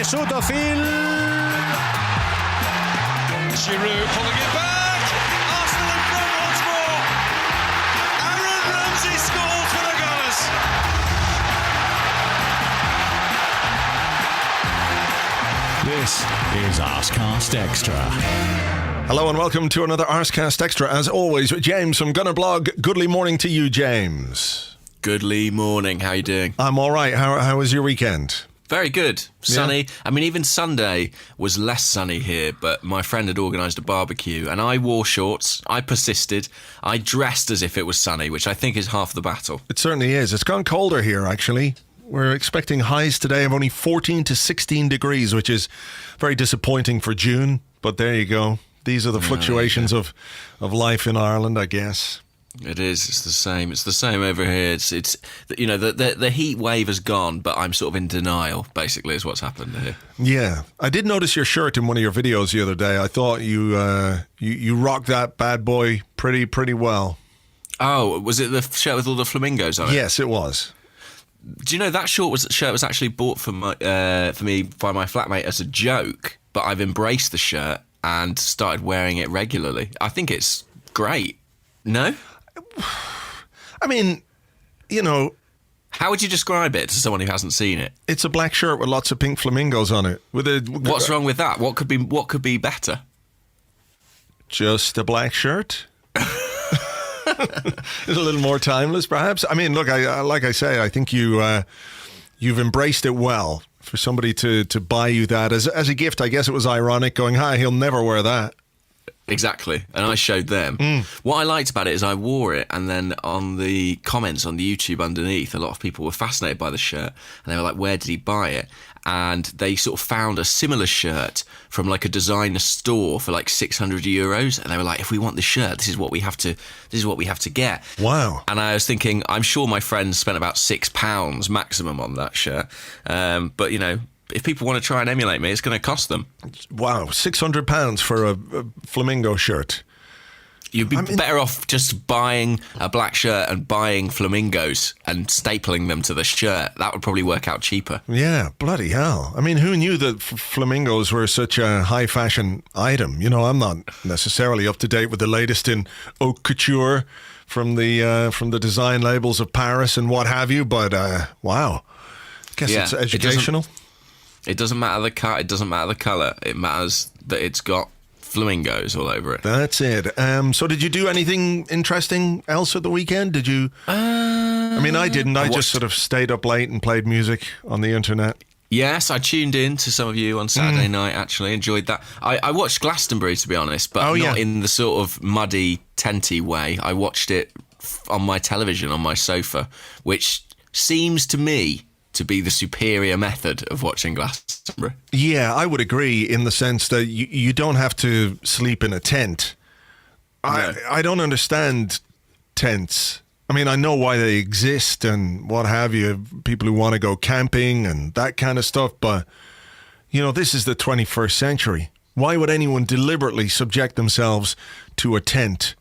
Mesut Özil. Giroud pulling it back. Arsenal in front once more. Aaron Ramsey scores for the Gunners. This is Arsecast Extra. Hello and welcome to another Arsecast Extra. As always, with James from Gunnerblog. Goodly morning to you, James. Goodly morning. How you doing? I'm all right. How was your weekend? Very good. Sunny. Yeah. I mean, even Sunday was less sunny here, but my friend had organised a barbecue and I wore shorts. I persisted. I dressed as if it was sunny, which I think is half the battle. It certainly is. It's gone colder here, actually. We're expecting highs today of only 14 to 16 degrees, which is very disappointing for June. But there you go. These are the fluctuations of life in Ireland, I guess. It is. It's the same. It's the same over here. It's you know, the heat wave has gone, but I'm sort of in denial, basically, is what's happened here. Yeah. I did notice your shirt in one of your videos the other day. I thought you rocked that bad boy pretty well. Oh, was it the shirt with all the flamingos on it? Yes, it was. Do you know that shirt was actually bought for me by my flatmate as a joke, but I've embraced the shirt and started wearing it regularly. I think it's great. No? I mean, you know... How would you describe it to someone who hasn't seen it? It's a black shirt with lots of pink flamingos on it. What's wrong with that? What could be better? Just a black shirt? It's a little more timeless, perhaps. I mean, look, like I say, I think you've embraced it well. For somebody to buy you that as a gift, I guess it was ironic, going, hi, he'll never wear that. Exactly, and I showed them. What I liked about it is I wore it, and then on the comments on the YouTube underneath, a lot of people were fascinated by the shirt, and they were like, where did he buy it? And they sort of found a similar shirt from like a designer store for like €600, and they were like, if we want this shirt, this is what we have to get. Wow. And I was thinking, I'm sure my friends spent about £6 maximum on that shirt, but you know, if people want to try and emulate me, it's going to cost them. Wow, £600 for a flamingo shirt. You'd be better off just buying a black shirt and buying flamingos and stapling them to the shirt. That would probably work out cheaper. Yeah, bloody hell. I mean, who knew that flamingos were such a high fashion item? You know, I'm not necessarily up to date with the latest in haute couture from the design labels of Paris and what have you, but wow. I guess it's educational. It doesn't matter the cut. It doesn't matter the colour. It matters that it's got flamingos all over it. That's it. So did you do anything interesting else at the weekend? Did you? I mean, I didn't. I just sort of stayed up late and played music on the internet. Yes, I tuned in to some of you on Saturday night, actually. Enjoyed that. I watched Glastonbury, to be honest, but not in the sort of muddy, tenty way. I watched it on my television, on my sofa, which seems to me to be the superior method of watching Glastonbury. Yeah, I would agree in the sense that you don't have to sleep in a tent. No. I don't understand tents. I mean, I know why they exist and what have you, people who want to go camping and that kind of stuff, but, you know, this is the 21st century. Why would anyone deliberately subject themselves to a tent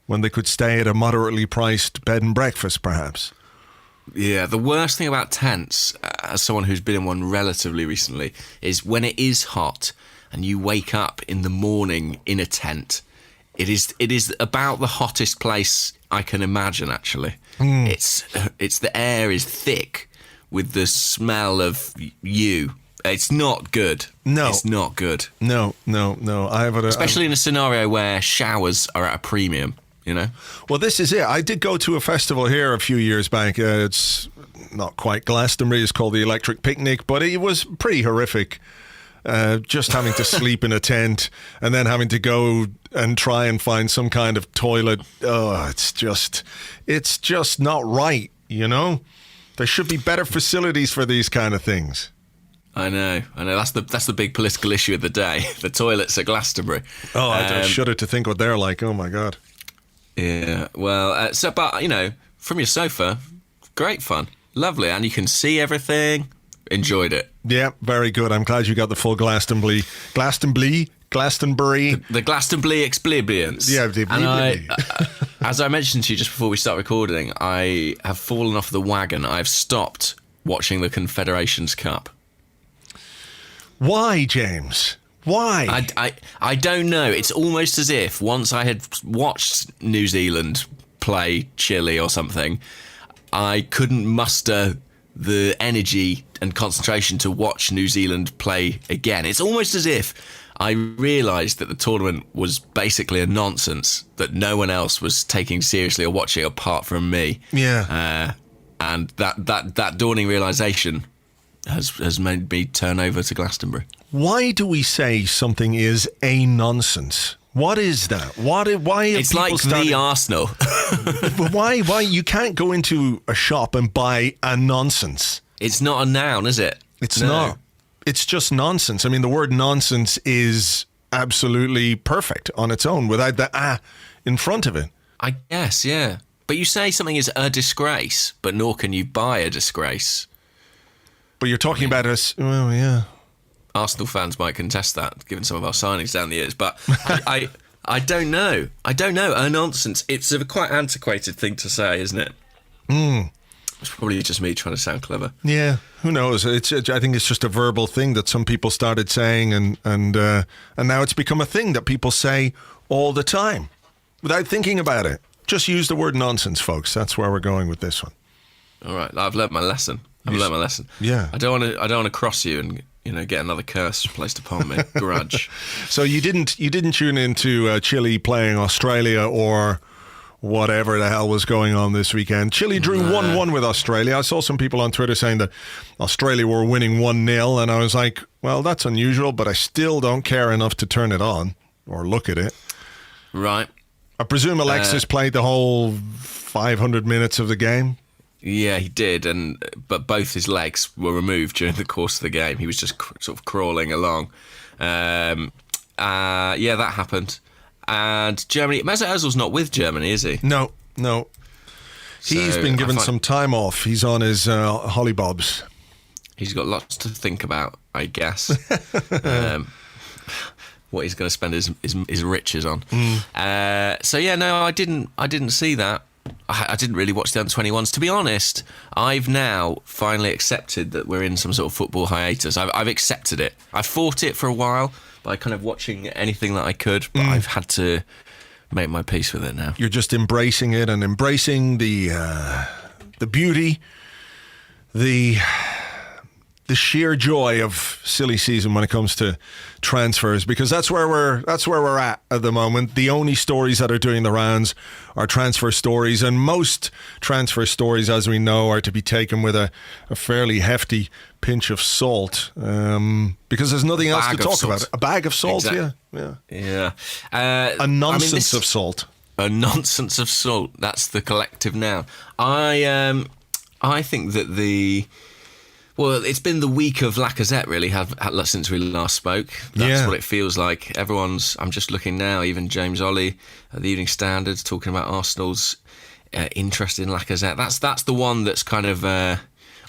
when they could stay at a moderately priced bed and breakfast, perhaps? Yeah, the worst thing about tents, as someone who's been in one relatively recently, is when it is hot and you wake up in the morning in a tent. It is about the hottest place I can imagine, actually. It's the air is thick with the smell of you. It's not good. No. It's not good. No. Especially in a scenario where showers are at a premium. You know? Well, this is it. I did go to a festival here a few years back. It's not quite Glastonbury. It's called the Electric Picnic, but it was pretty horrific. Just having to sleep in a tent and then having to go and try and find some kind of toilet. Oh, it's just not right, you know? There should be better facilities for these kind of things. I know. That's the big political issue of the day. The toilets at Glastonbury. Oh, I shudder to think what they're like. Oh, my God. Yeah, well, but, you know, from your sofa, great fun. Lovely, and you can see everything. Enjoyed it. Yeah, very good. I'm glad you got the full Glastonbury. The Glastonbury experience. Yeah, and as I mentioned to you just before we start recording, I have fallen off the wagon. I've stopped watching the Confederations Cup. Why, James? Why? I don't know. It's almost as if once I had watched New Zealand play Chile or something, I couldn't muster the energy and concentration to watch New Zealand play again. It's almost as if I realised that the tournament was basically a nonsense, that no one else was taking seriously or watching apart from me. Yeah. And that dawning realisation has made me turn over to Glastonbury. Why do we say something is a nonsense? What is that? Why? It's like the Arsenal. Why? You can't go into a shop and buy a nonsense. It's not a noun, is it? It's not. It's just nonsense. I mean, the word nonsense is absolutely perfect on its own without the in front of it. I guess, yeah. But you say something is a disgrace, but nor can you buy a disgrace. But you're talking about us. Well, yeah. Arsenal fans might contest that, given some of our signings down the years. But I don't know. I don't know. A nonsense. It's a quite antiquated thing to say, isn't it? It's probably just me trying to sound clever. Yeah. Who knows? I think it's just a verbal thing that some people started saying, and now it's become a thing that people say all the time without thinking about it. Just use the word nonsense, folks. That's where we're going with this one. All right. I've learnt my lesson. Yeah. I don't want to cross you and get another curse placed upon me. Grudge. So you didn't tune into Chile playing Australia or whatever the hell was going on this weekend. Chile drew 1-1 with Australia. I saw some people on Twitter saying that Australia were winning 1-0, and I was like, well, that's unusual, but I still don't care enough to turn it on or look at it. Right. I presume Alexis played the whole 500 minutes of the game. Yeah, he did, but both his legs were removed during the course of the game. He was just sort of crawling along. Yeah, that happened. And Germany, Mesut Ozil's not with Germany, is he? No. He's been given some time off. He's on his hollybobs. He's got lots to think about, I guess. What he's going to spend his riches on. So yeah, no, I didn't see that. I didn't really watch the under-21s. To be honest, I've now finally accepted that we're in some sort of football hiatus. I've accepted it. I fought it for a while by kind of watching anything that I could, but I've had to make my peace with it now. You're just embracing it and embracing the beauty, the sheer joy of silly season when it comes to transfers, because that's where we're at the moment. The only stories that are doing the rounds are transfer stories, and most transfer stories, as we know, are to be taken with a fairly hefty pinch of salt, because there's nothing else to talk about. A bag of salt, exactly. Yeah. A nonsense of salt. A nonsense of salt. That's the collective noun. I think that well, it's been the week of Lacazette, really, since we last spoke. That's what it feels like. I'm just looking now, even James Ollie at the Evening Standard talking about Arsenal's interest in Lacazette. That's the one that's kind of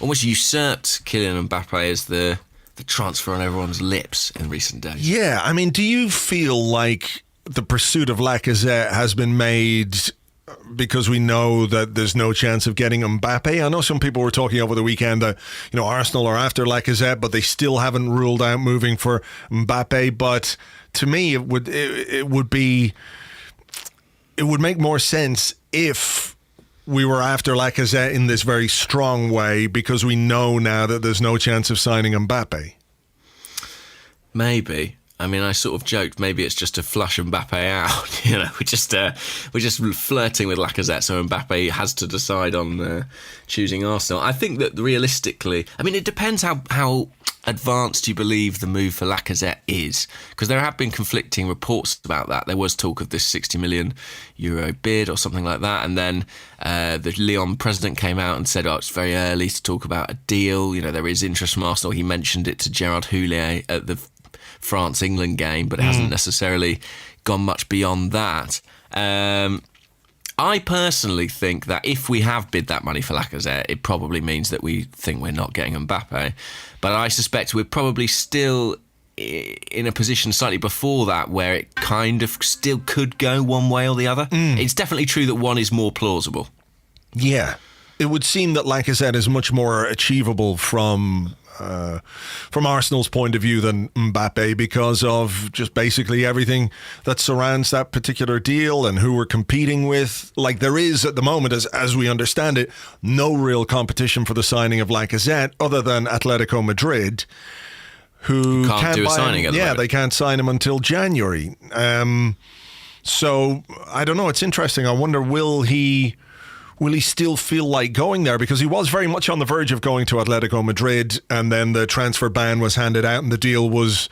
almost usurped Kylian Mbappe as the transfer on everyone's lips in recent days. Yeah, I mean, do you feel like the pursuit of Lacazette has been made because we know that there's no chance of getting Mbappe? I know some people were talking over the weekend that Arsenal are after Lacazette, but they still haven't ruled out moving for Mbappe. But to me, it would make more sense if we were after Lacazette in this very strong way, because we know now that there's no chance of signing Mbappe. Maybe. I mean, I sort of joked maybe it's just to flush Mbappe out. We're just flirting with Lacazette, so Mbappe has to decide on choosing Arsenal. I think that realistically, I mean, it depends how advanced you believe the move for Lacazette is, because there have been conflicting reports about that. There was talk of this 60 million euro bid or something like that, and then the Lyon president came out and said, it's very early to talk about a deal. There is interest from Arsenal. He mentioned it to Gerard Houllier at the France-England game, but it hasn't necessarily gone much beyond that. I personally think that if we have bid that money for Lacazette, it probably means that we think we're not getting Mbappe. But I suspect we're probably still in a position slightly before that where it kind of still could go one way or the other. It's definitely true that one is more plausible. Yeah. It would seem that Lacazette is much more achievable from from Arsenal's point of view than Mbappe, because of just basically everything that surrounds that particular deal and who we're competing with. Like, there is at the moment, as we understand it, no real competition for the signing of Lacazette other than Atletico Madrid, who can't do a signing at the moment. They can't sign him until January. So I don't know. It's interesting. I wonder, will he still feel like going there? Because he was very much on the verge of going to Atletico Madrid, and then the transfer ban was handed out and the deal was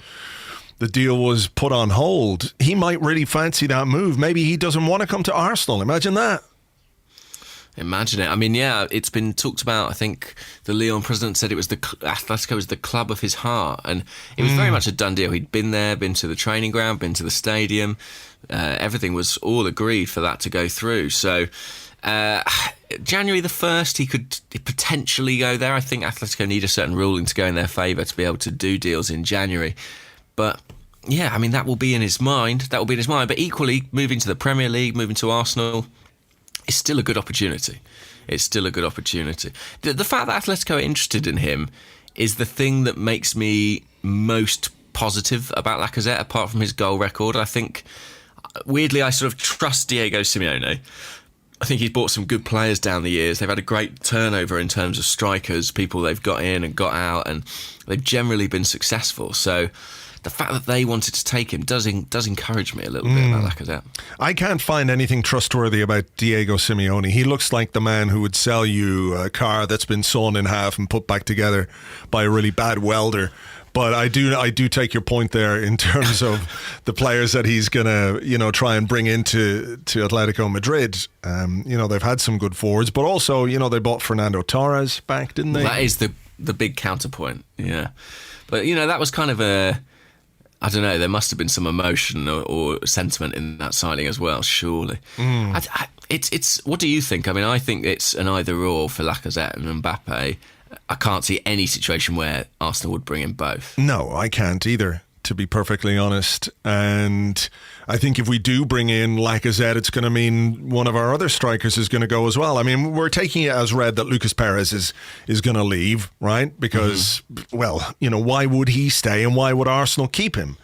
put on hold. He might really fancy that move. Maybe he doesn't want to come to Arsenal. Imagine that. Imagine it. I mean, yeah, it's been talked about. I think the Lyon president said it was Atletico was the club of his heart, and it was very much a done deal. He'd been there, been to the training ground, been to the stadium. Everything was all agreed for that to go through. So January the 1st, he could potentially go there. I think Atletico need a certain ruling to go in their favour to be able to do deals in January. But yeah, I mean, that will be in his mind. But equally, moving to the Premier League, moving to Arsenal, it's still a good opportunity. The fact that Atletico are interested in him is the thing that makes me most positive about Lacazette, apart from his goal record. I think, weirdly, I sort of trust Diego Simeone. I think he's brought some good players down the years. They've had a great turnover in terms of strikers, people they've got in and got out, and they've generally been successful. So the fact that they wanted to take him does encourage me a little bit about Lacazette. I can't find anything trustworthy about Diego Simeone. He looks like the man who would sell you a car that's been sawn in half and put back together by a really bad welder. But I do take your point there in terms of the players that he's gonna, try and bring into Atletico Madrid. They've had some good forwards, but also, they bought Fernando Torres back, didn't they? That is the big counterpoint, yeah. But that was kind of I don't know, there must have been some emotion or sentiment in that signing as well, surely. It's what do you think? I mean, I think it's an either-or for Lacazette and Mbappe. I can't see any situation where Arsenal would bring in both. No, I can't either, to be perfectly honest. And I think if we do bring in Lacazette, it's going to mean one of our other strikers is going to go as well. I mean, we're taking it as read that Lucas Perez is going to leave, right? Because, why would he stay and why would Arsenal keep him?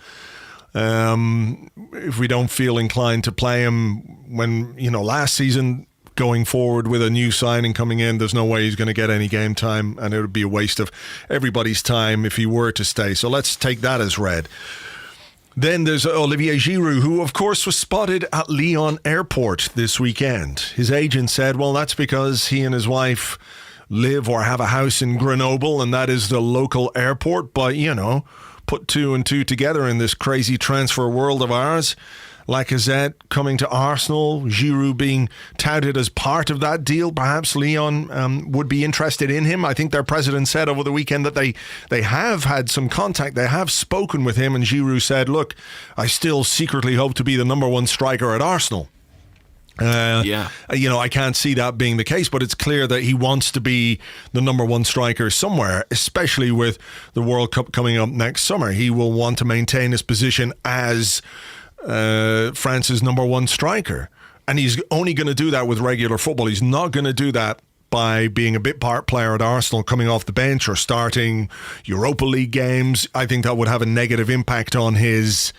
If we don't feel inclined to play him when, last season, going forward with a new signing coming in, there's no way he's going to get any game time, and it would be a waste of everybody's time if he were to stay. So let's take that as read. Then there's Olivier Giroud, who of course was spotted at Lyon airport this weekend. His agent said, well, that's because he and his wife live or have a house in Grenoble, and that is the local airport. But, put two and two together in this crazy transfer world of ours. Lacazette coming to Arsenal, Giroud being touted as part of that deal. Perhaps Lyon would be interested in him. I think their president said over the weekend that they have had some contact. They have spoken with him, and Giroud said, look, I still secretly hope to be the number one striker at Arsenal. I can't see that being the case, but it's clear that he wants to be the number one striker somewhere, especially with the World Cup coming up next summer. He will want to maintain his position as France's number one striker, and he's only going to do that with regular football. He's not going to do that by being a bit part player at Arsenal, coming off the bench or starting Europa League games. I think that would have a negative impact on his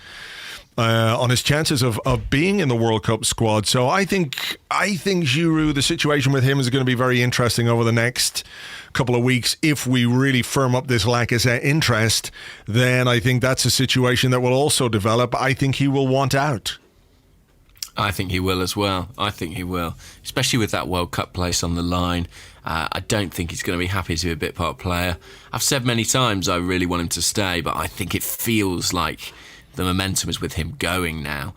chances of being in the World Cup squad. So I think Giroud, the situation with him is going to be very interesting over the next couple of weeks. If we really firm up this Lacazette interest, then I think that's a situation that will also develop. I think he will want out. I think he will as well. Especially with that World Cup place on the line. I don't think he's going to be happy to be a bit part player. I've said many times I really want him to stay, but I think it feels like the momentum is with him going now.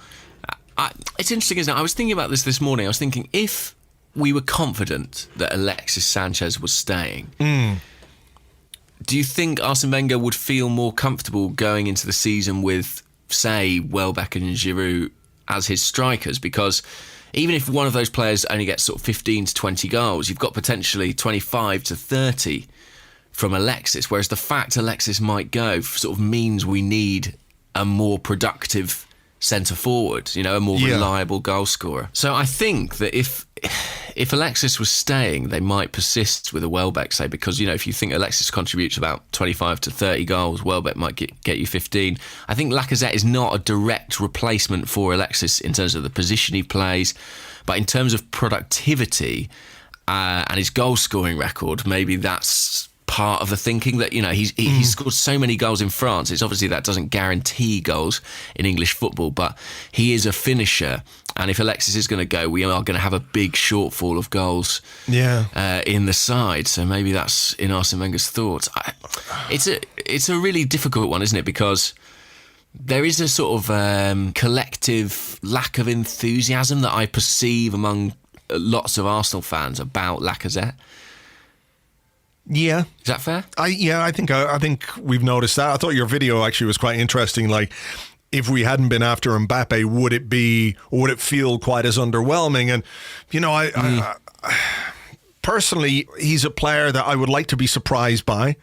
It's interesting, isn't it? I was thinking about this morning. I was thinking, if we were confident that Alexis Sanchez was staying, do you think Arsene Wenger would feel more comfortable going into the season with, say, Welbeck and Giroud as his strikers? Because even if one of those players only gets sort of 15 to 20 goals, you've got potentially 25 to 30 from Alexis, whereas the fact Alexis might go sort of means we need a more productive centre forward, a more reliable goal scorer. So I think that if if Alexis was staying, they might persist with a Welbeck, say, because, if you think Alexis contributes about 25 to 30 goals, Welbeck might get you 15. I think Lacazette is not a direct replacement for Alexis in terms of the position he plays, but in terms of productivity and his goal-scoring record, maybe that's part of the thinking that, he's scored so many goals in France. It's obviously that doesn't guarantee goals in English football, but he is a finisher. And if Alexis is going to go, we are going to have a big shortfall of goals in the side. So maybe that's in Arsene Wenger's thoughts. It's a really difficult one, isn't it? Because there is a sort of collective lack of enthusiasm that I perceive among lots of Arsenal fans about Lacazette. Yeah. Is that fair? I think we've noticed that. I thought your video actually was quite interesting. Like, if we hadn't been after Mbappe, would it feel quite as underwhelming? And, I personally, he's a player that I would like to be surprised by.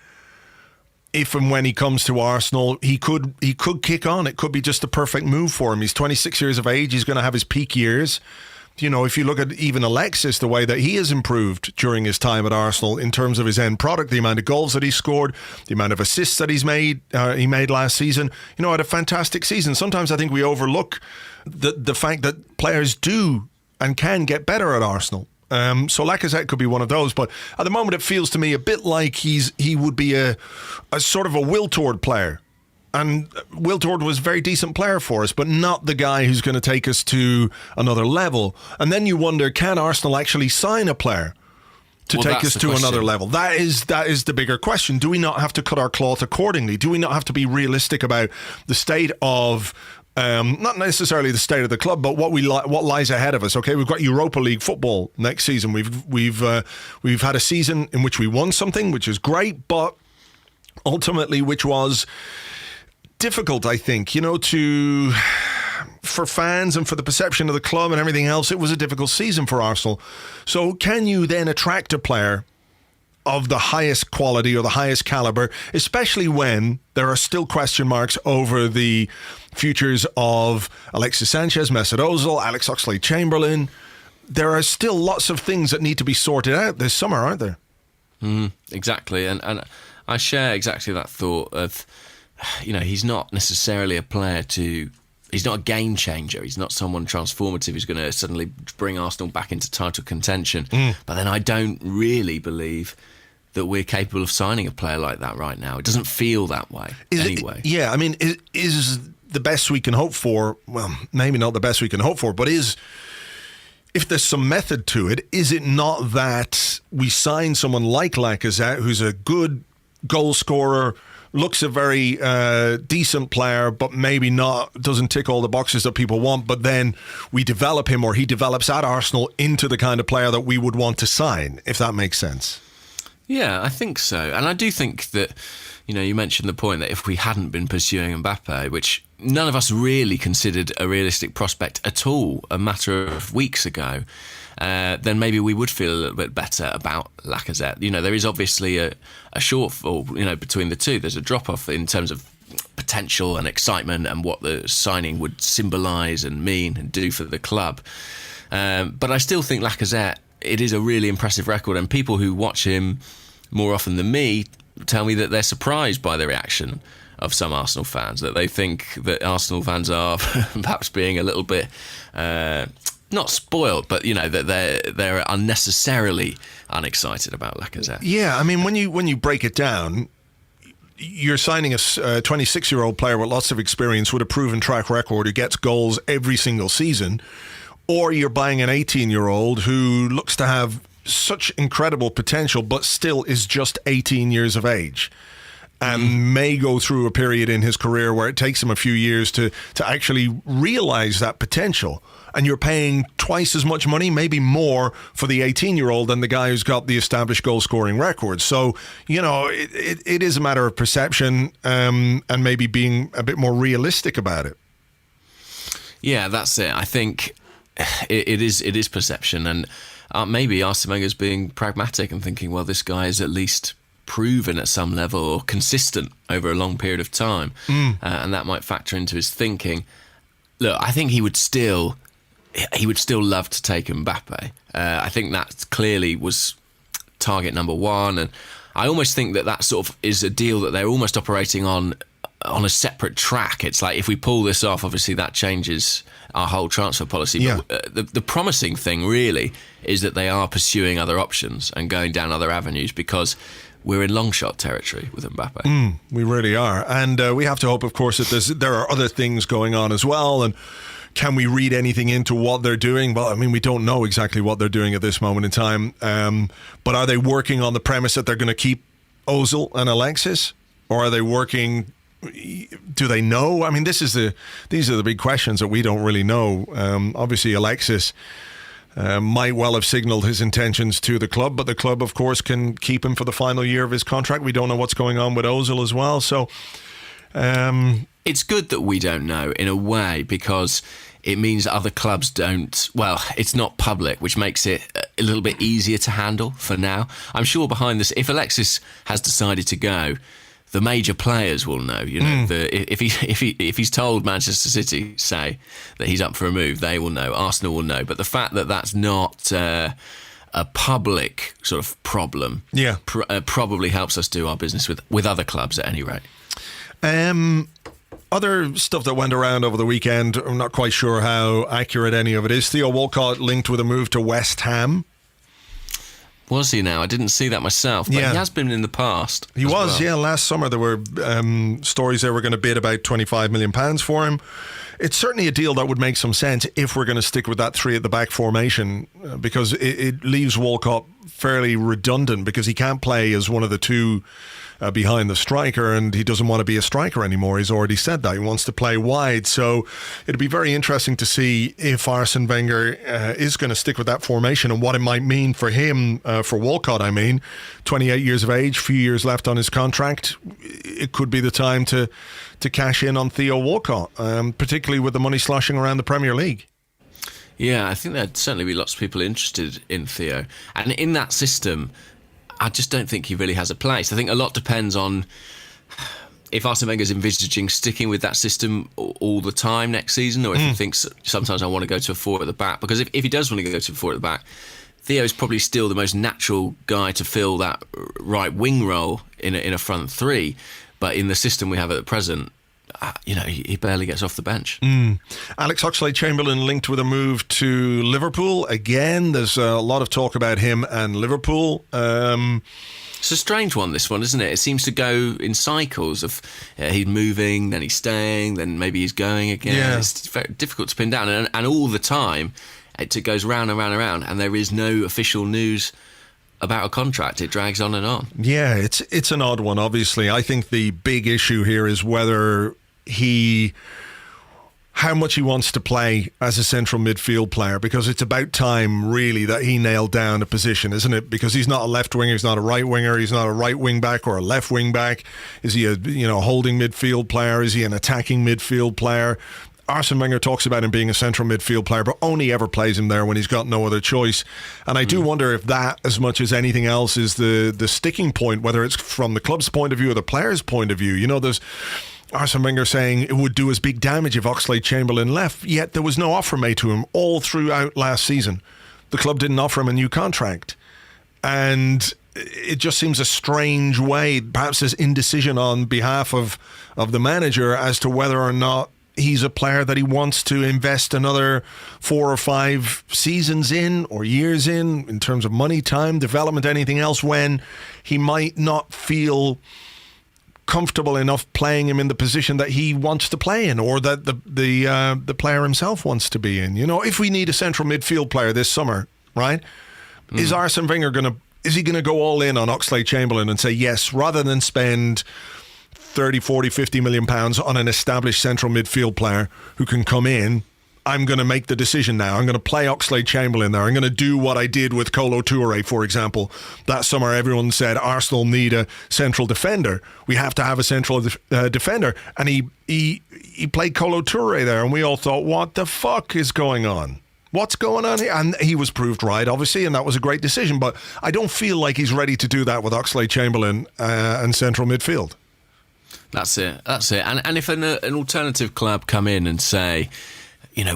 If and when he comes to Arsenal, he could kick on. It could be just the perfect move for him. He's 26 years of age. He's going to have his peak years. If you look at even Alexis, the way that he has improved during his time at Arsenal in terms of his end product, the amount of goals that he scored, the amount of assists that he made last season, had a fantastic season. Sometimes I think we overlook the fact that players do and can get better at Arsenal. So Lacazette could be one of those, but at the moment it feels to me a bit like he would be a sort of a Wiltord player. And Wiltord was a very decent player for us, but not the guy who's going to take us to another level. And then you wonder, can Arsenal actually sign a player to take us to another level? That is the bigger question. Do we not have to cut our cloth accordingly? Do we not have to be realistic about the state of, not necessarily the state of the club, but what lies ahead of us? Okay, we've got Europa League football next season. We've had a season in which we won something, which is great, but ultimately which was difficult, I think, for fans and for the perception of the club and everything else. It was a difficult season for Arsenal. So can you then attract a player of the highest quality or the highest caliber, especially when there are still question marks over the futures of Alexis Sanchez, Mesut Ozil, Alex Oxlade-Chamberlain? There are still lots of things that need to be sorted out this summer, aren't there? Exactly. And I share exactly that thought of, he's not necessarily a player he's not a game changer. He's not someone transformative who's going to suddenly bring Arsenal back into title contention. But then I don't really believe that we're capable of signing a player like that right now. It doesn't feel that way anyway. Is the best we can hope for, well, maybe not the best we can hope for, but if there's some method to it, is it not that we sign someone like Lacazette, who's a good goal scorer, looks a very decent player, but maybe doesn't tick all the boxes that people want, but then we develop him, or he develops at Arsenal into the kind of player that we would want to sign, if that makes sense? Yeah, I think so. And I do think that, you mentioned the point that if we hadn't been pursuing Mbappe, which none of us really considered a realistic prospect at all a matter of weeks ago, then maybe we would feel a little bit better about Lacazette. There is obviously a shortfall, between the two. There's a drop-off in terms of potential and excitement and what the signing would symbolise and mean and do for the club. But I still think Lacazette, it is a really impressive record, and people who watch him more often than me tell me that they're surprised by the reaction of some Arsenal fans, that they think that Arsenal fans are perhaps being a little bit not spoiled, but that they're unnecessarily unexcited about Lacazette. Yeah, I mean, when you break it down, you're signing a 26-year-old player with lots of experience with a proven track record who gets goals every single season, or you're buying an 18-year-old who looks to have such incredible potential but still is just 18 years of age and may go through a period in his career where it takes him a few years to actually realise that potential. And you're paying twice as much money, maybe more, for the 18-year-old than the guy who's got the established goal-scoring record. So, it is a matter of perception and maybe being a bit more realistic about it. Yeah, that's it. I think it is perception, and maybe Arsene Wenger's being pragmatic and thinking, well, this guy is at least proven at some level or consistent over a long period of time, and that might factor into his thinking. Look, I think he would still he would still love to take Mbappe. I think that clearly was target number one, and I almost think that sort of is a deal that they're almost operating on a separate track. It's like, if we pull this off, obviously that changes our whole transfer policy. Yeah. But the promising thing really is that they are pursuing other options and going down other avenues, because we're in long shot territory with Mbappe. We really are. And we have to hope, of course, that there are other things going on as well. And can we read anything into what they're doing? Well, I mean, we don't know exactly what they're doing at this moment in time. But are they working on the premise that they're going to keep Ozil and Alexis? Or are they working... Do they know? I mean, these are the big questions that we don't really know. Obviously, Alexis might well have signalled his intentions to the club, but the club, of course, can keep him for the final year of his contract. We don't know what's going on with Ozil as well. So it's good that we don't know, in a way, because it means other clubs don't. Well, it's not public, which makes it a little bit easier to handle for now. I'm sure behind this, if Alexis has decided to go, the major players will know. You know, if he's told Manchester City, say, that he's up for a move, they will know. Arsenal will know. But the fact that that's not a public sort of problem, probably helps us do our business with other clubs at any rate. Other stuff that went around over the weekend, I'm not quite sure how accurate any of it is. Theo Walcott linked with a move to West Ham. Was he now? I didn't see that myself, but he has been in the past. He was, yeah. Last summer there were stories they were going to bid about £25 million for him. It's certainly a deal that would make some sense if we're going to stick with that three at the back formation, because it leaves Walcott fairly redundant, because he can't play as one of the two behind the striker, and he doesn't want to be a striker anymore. He's already said that. He wants to play wide. So it'd be very interesting to see if Arsene Wenger is going to stick with that formation, and what it might mean for him, for Walcott, 28 years of age, few years left on his contract. It could be the time to cash in on Theo Walcott, particularly with the money sloshing around the Premier League. Yeah, I think there'd certainly be lots of people interested in Theo. And in that system, I just don't think he really has a place. I think a lot depends on if Arsene Wenger's envisaging sticking with that system all the time next season, or if he thinks sometimes I want to go to a four at the back. Because if he does want to go to a four at the back, Theo is probably still the most natural guy to fill that right wing role in a front three. But in the system we have at present, he barely gets off the bench. Alex Oxlade-Chamberlain linked with a move to Liverpool. Again, there's a lot of talk about him and Liverpool. It's a strange one, this one, isn't it? It seems to go in cycles of he's moving, then he's staying, then maybe he's going again. Yeah. It's very difficult to pin down. And all the time, it goes round and round and round, and there is no official news about a contract. It drags on and on. Yeah, it's an odd one, obviously. I think the big issue here is whether how much he wants to play as a central midfield player, because it's about time, really, that he nailed down a position, isn't it? Because he's not a left winger, he's not a right winger, he's not a right wing back or a left wing back. Is he a holding midfield player? Is he an attacking midfield player? Arsene Wenger talks about him being a central midfield player, but only ever plays him there when he's got no other choice. And I do wonder if that, as much as anything else, is the sticking point, whether it's from the club's point of view or the player's point of view. There's Arsene Wenger saying it would do us big damage if Oxlade-Chamberlain left, yet there was no offer made to him all throughout last season. The club didn't offer him a new contract. And it just seems a strange way, perhaps there's indecision on behalf of the manager as to whether or not he's a player that he wants to invest another 4 or 5 seasons in, or years in terms of money, time, development, anything else, when he might not feel comfortable enough playing him in the position that he wants to play in, or that the player himself wants to be in. If we need a central midfield player this summer, right? Is Arsene Wenger going to go all in on Oxlade-Chamberlain and say, yes, rather than spend 30, 40, 50 million pounds on an established central midfield player who can come in, I'm going to make the decision now. I'm going to play Oxlade-Chamberlain there. I'm going to do what I did with Kolo Touré, for example. That summer, everyone said Arsenal need a central defender. We have to have a central defender. And he played Kolo Touré there, and we all thought, what the fuck is going on? What's going on here? And he was proved right, obviously, and that was a great decision. But I don't feel like he's ready to do that with Oxlade-Chamberlain and central midfield. That's it. And if an alternative club come in and say,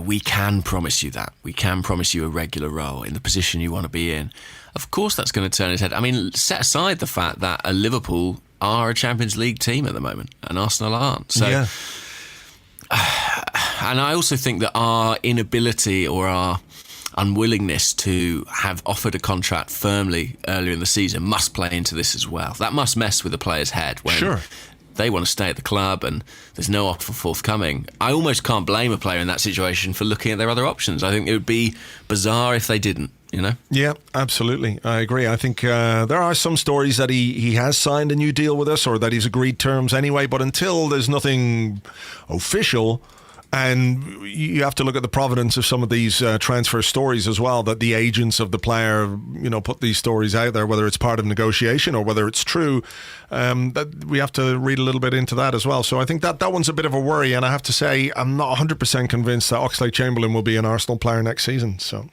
we can promise you that. We can promise you a regular role in the position you want to be in. Of course that's going to turn his head. I mean, set aside the fact that Liverpool are a Champions League team at the moment and Arsenal aren't. So, Yeah. And I also think that our inability or our unwillingness to have offered a contract firmly earlier in the season must play into this as well. That must mess with the player's head when Sure. they want to stay at the club and there's no offer forthcoming. I almost can't blame a player in that situation for looking at their other options. I think it would be bizarre if they didn't, Yeah, absolutely. I agree. I think there are some stories that he has signed a new deal with us or that he's agreed terms anyway, but until there's nothing official, and you have to look at the provenance of some of these transfer stories as well, that the agents of the player, put these stories out there, whether it's part of negotiation or whether it's true, that we have to read a little bit into that as well. So I think that one's a bit of a worry, and I have to say I'm not 100% convinced that Oxlade-Chamberlain will be an Arsenal player next season. So.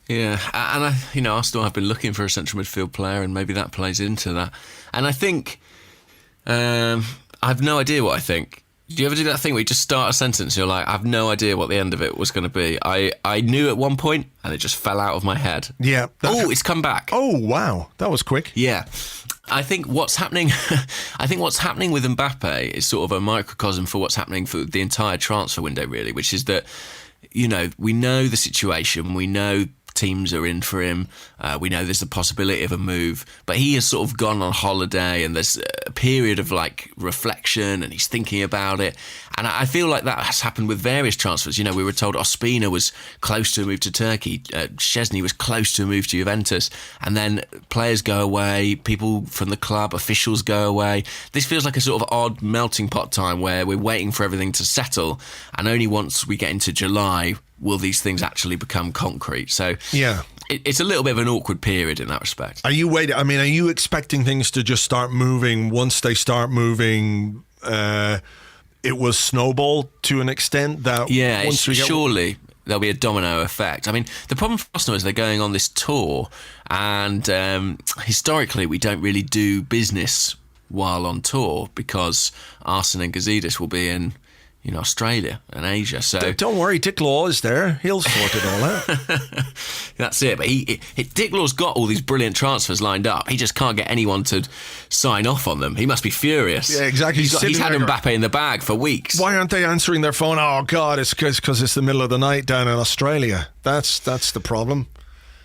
Yeah, and Arsenal have been looking for a central midfield player, and maybe that plays into that. And I think I have no idea what I think. Do you ever do that thing where you just start a sentence, you're like, I have no idea what the end of it was going to be. I knew at one point, and it just fell out of my head. Yeah. Oh, it's come back. Oh, wow. That was quick. Yeah. I think what's happening with Mbappe is sort of a microcosm for what's happening for the entire transfer window, really, which is that, we know the situation, we know teams are in for him, we know there's the possibility of a move, but he has sort of gone on holiday and there's a period of reflection and he's thinking about it, and I feel like that has happened with various transfers. We were told Ospina was close to a move to Turkey, Szczesny was close to a move to Juventus, and then players go away, people from the club, officials go away. This feels like a sort of odd melting pot time where we're waiting for everything to settle, and only once we get into July will these things actually become concrete. So yeah, it's a little bit of an awkward period in that respect. Are you waiting? I mean, are you expecting things to just start moving? Once they start moving, it will snowball to an extent that surely there'll be a domino effect. I mean, the problem for Arsenal is they're going on this tour, and historically we don't really do business while on tour because Arsene and Gazidis will be in Australia and Asia. So don't worry, Dick Law is there. He'll sort it all out. That's it. But Dick Law's got all these brilliant transfers lined up. He just can't get anyone to sign off on them. He must be furious. Yeah, exactly. He's had Mbappe in the bag for weeks. Why aren't they answering their phone? Oh God, it's because it's the middle of the night down in Australia. That's the problem.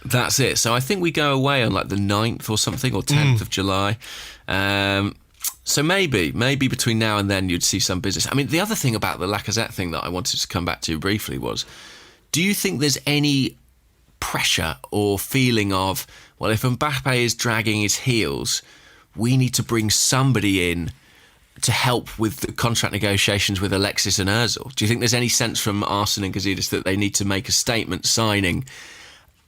That's it. So I think we go away on the 9th or something, or 10th of July. So maybe between now and then you'd see some business. I mean, the other thing about the Lacazette thing that I wanted to come back to briefly was, do you think there's any pressure or feeling of, well, if Mbappe is dragging his heels, we need to bring somebody in to help with the contract negotiations with Alexis and Ozil? Do you think there's any sense from Arsene and Gazidis that they need to make a statement signing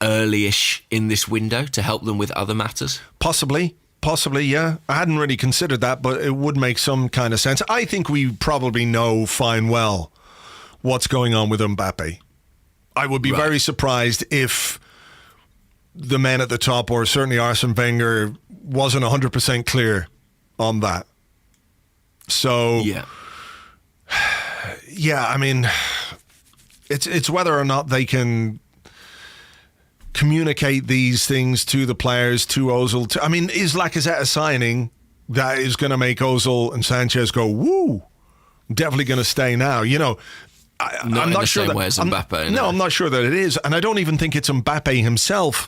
early-ish in this window to help them with other matters? Possibly, yeah. I hadn't really considered that, but it would make some kind of sense. I think we probably know fine well what's going on with Mbappe. I would be very surprised if the men at the top, or certainly Arsene Wenger, wasn't 100% clear on that. So, yeah, I mean, it's whether or not they can communicate these things to the players, to Ozil. I mean, is Lacazette a signing that is going to make Ozil and Sanchez go, woo, definitely going to stay now? I'm not sure that Mbappe. No, I'm not sure that it is, and I don't even think it's Mbappe himself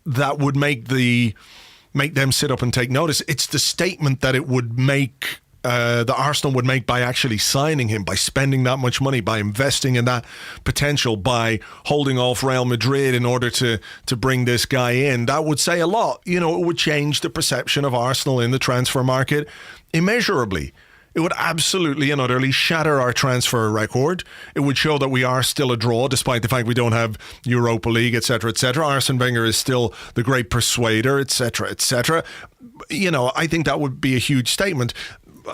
that would make them sit up and take notice. It's the statement that it would make. The Arsenal would make by actually signing him, by spending that much money, by investing in that potential, by holding off Real Madrid in order to bring this guy in. That would say a lot. It would change the perception of Arsenal in the transfer market immeasurably. It would absolutely and utterly shatter our transfer record. It would show that we are still a draw, despite the fact we don't have Europa League, etc., etc. Arsene Wenger is still the great persuader, etc., etc. I think that would be a huge statement.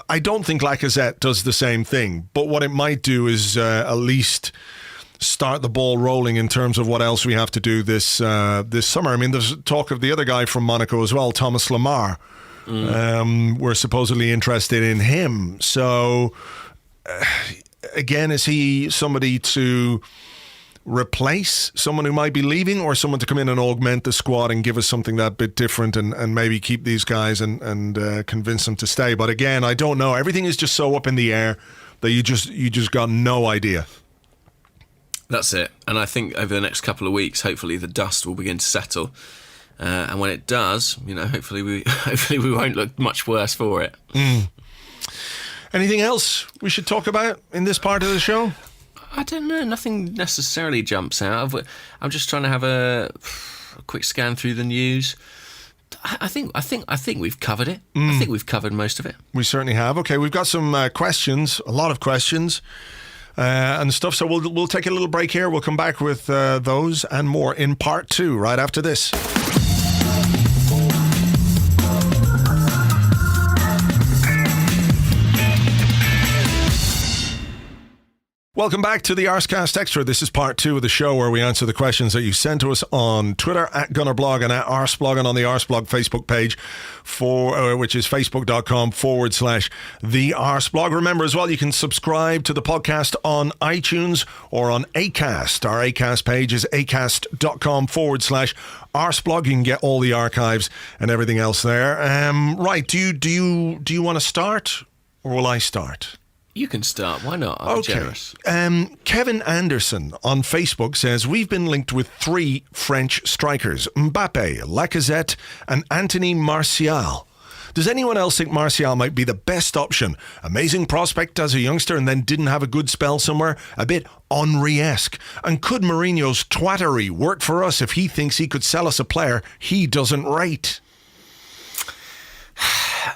I don't think Lacazette does the same thing, but what it might do is at least start the ball rolling in terms of what else we have to do this summer. I mean, there's talk of the other guy from Monaco as well, Thomas Lemar. We're supposedly interested in him. So again, is he somebody to replace someone who might be leaving, or someone to come in and augment the squad and give us something that bit different and maybe keep these guys and convince them to stay? But again, I don't know. Everything is just so up in the air that you just got no idea. That's it. And I think over the next couple of weeks, hopefully the dust will begin to settle. And when it does, hopefully we won't look much worse for it. Anything else we should talk about in this part of the show? I don't know. Nothing necessarily jumps out. I'm just trying to have a quick scan through the news. I think we've covered it. I think we've covered most of it. We certainly have. Okay, we've got some questions, a lot of questions and stuff. So we'll take a little break here. We'll come back with those and more in part 2 right after this. Welcome back to the Arsecast Extra. This is part 2 of the show where we answer the questions that you send to us on Twitter at Gunnerblog and at Arseblog, and on the Arseblog Facebook page which is facebook.com/the Arseblog. Remember as well, you can subscribe to the podcast on iTunes or on Acast. Our Acast page is acast.com/Arseblog. You can get all the archives and everything else there. Right. Do you want to start, or will I start? You can start. Why not? I'm generous. Kevin Anderson on Facebook says, we've been linked with 3 French strikers, Mbappe, Lacazette and Anthony Martial. Does anyone else think Martial might be the best option? Amazing prospect as a youngster and then didn't have a good spell somewhere? A bit Henry-esque. And could Mourinho's twattery work for us if he thinks he could sell us a player he doesn't rate?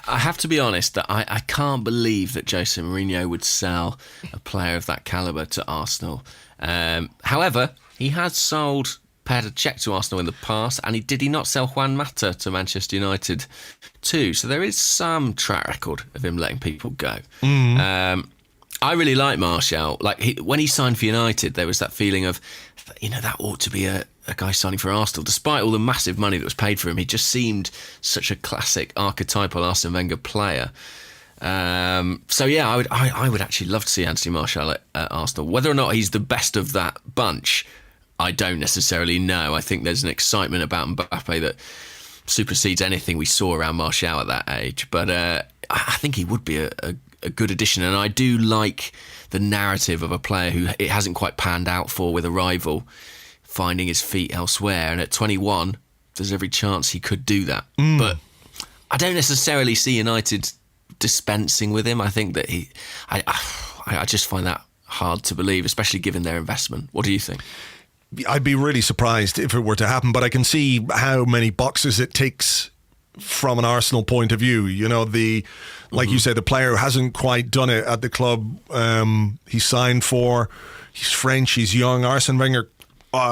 I have to be honest that I can't believe that Jose Mourinho would sell a player of that calibre to Arsenal. However, he has sold Petr Cech to Arsenal in the past, and did he not sell Juan Mata to Manchester United too? So there is some track record of him letting people go. I really like Martial. When he signed for United, there was that feeling of, that ought to be a guy signing for Arsenal. Despite all the massive money that was paid for him, he just seemed such a classic, archetypal Arsene Wenger player. I would actually love to see Anthony Martial at Arsenal. Whether or not he's the best of that bunch, I don't necessarily know. I think there's an excitement about Mbappe that supersedes anything we saw around Martial at that age. But I think he would be a good addition, and I do like the narrative of a player who it hasn't quite panned out for with a rival, finding his feet elsewhere, and at 21 there's every chance he could do that. But I don't necessarily see United dispensing with him. I think that I just find that hard to believe, especially given their investment. What do you think? I'd be really surprised if it were to happen, but I can see how many boxes it ticks from an Arsenal point of view. Like you say, the player who hasn't quite done it at the club he signed for. He's French, he's young. Arsene Wenger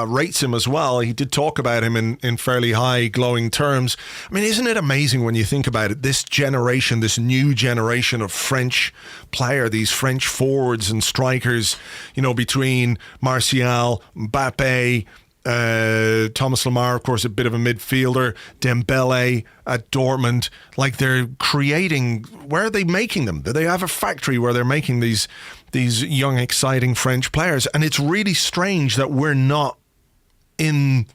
rates him as well. He did talk about him in fairly high, glowing terms. I mean, isn't it amazing when you think about it? This generation, this new generation of French player, these French forwards and strikers, between Martial, Mbappe, Thomas Lemar, of course, a bit of a midfielder, Dembele at Dortmund. They're creating. Where are they making them? Do they have a factory where they're making these young, exciting French players? And it's really strange that we're not in,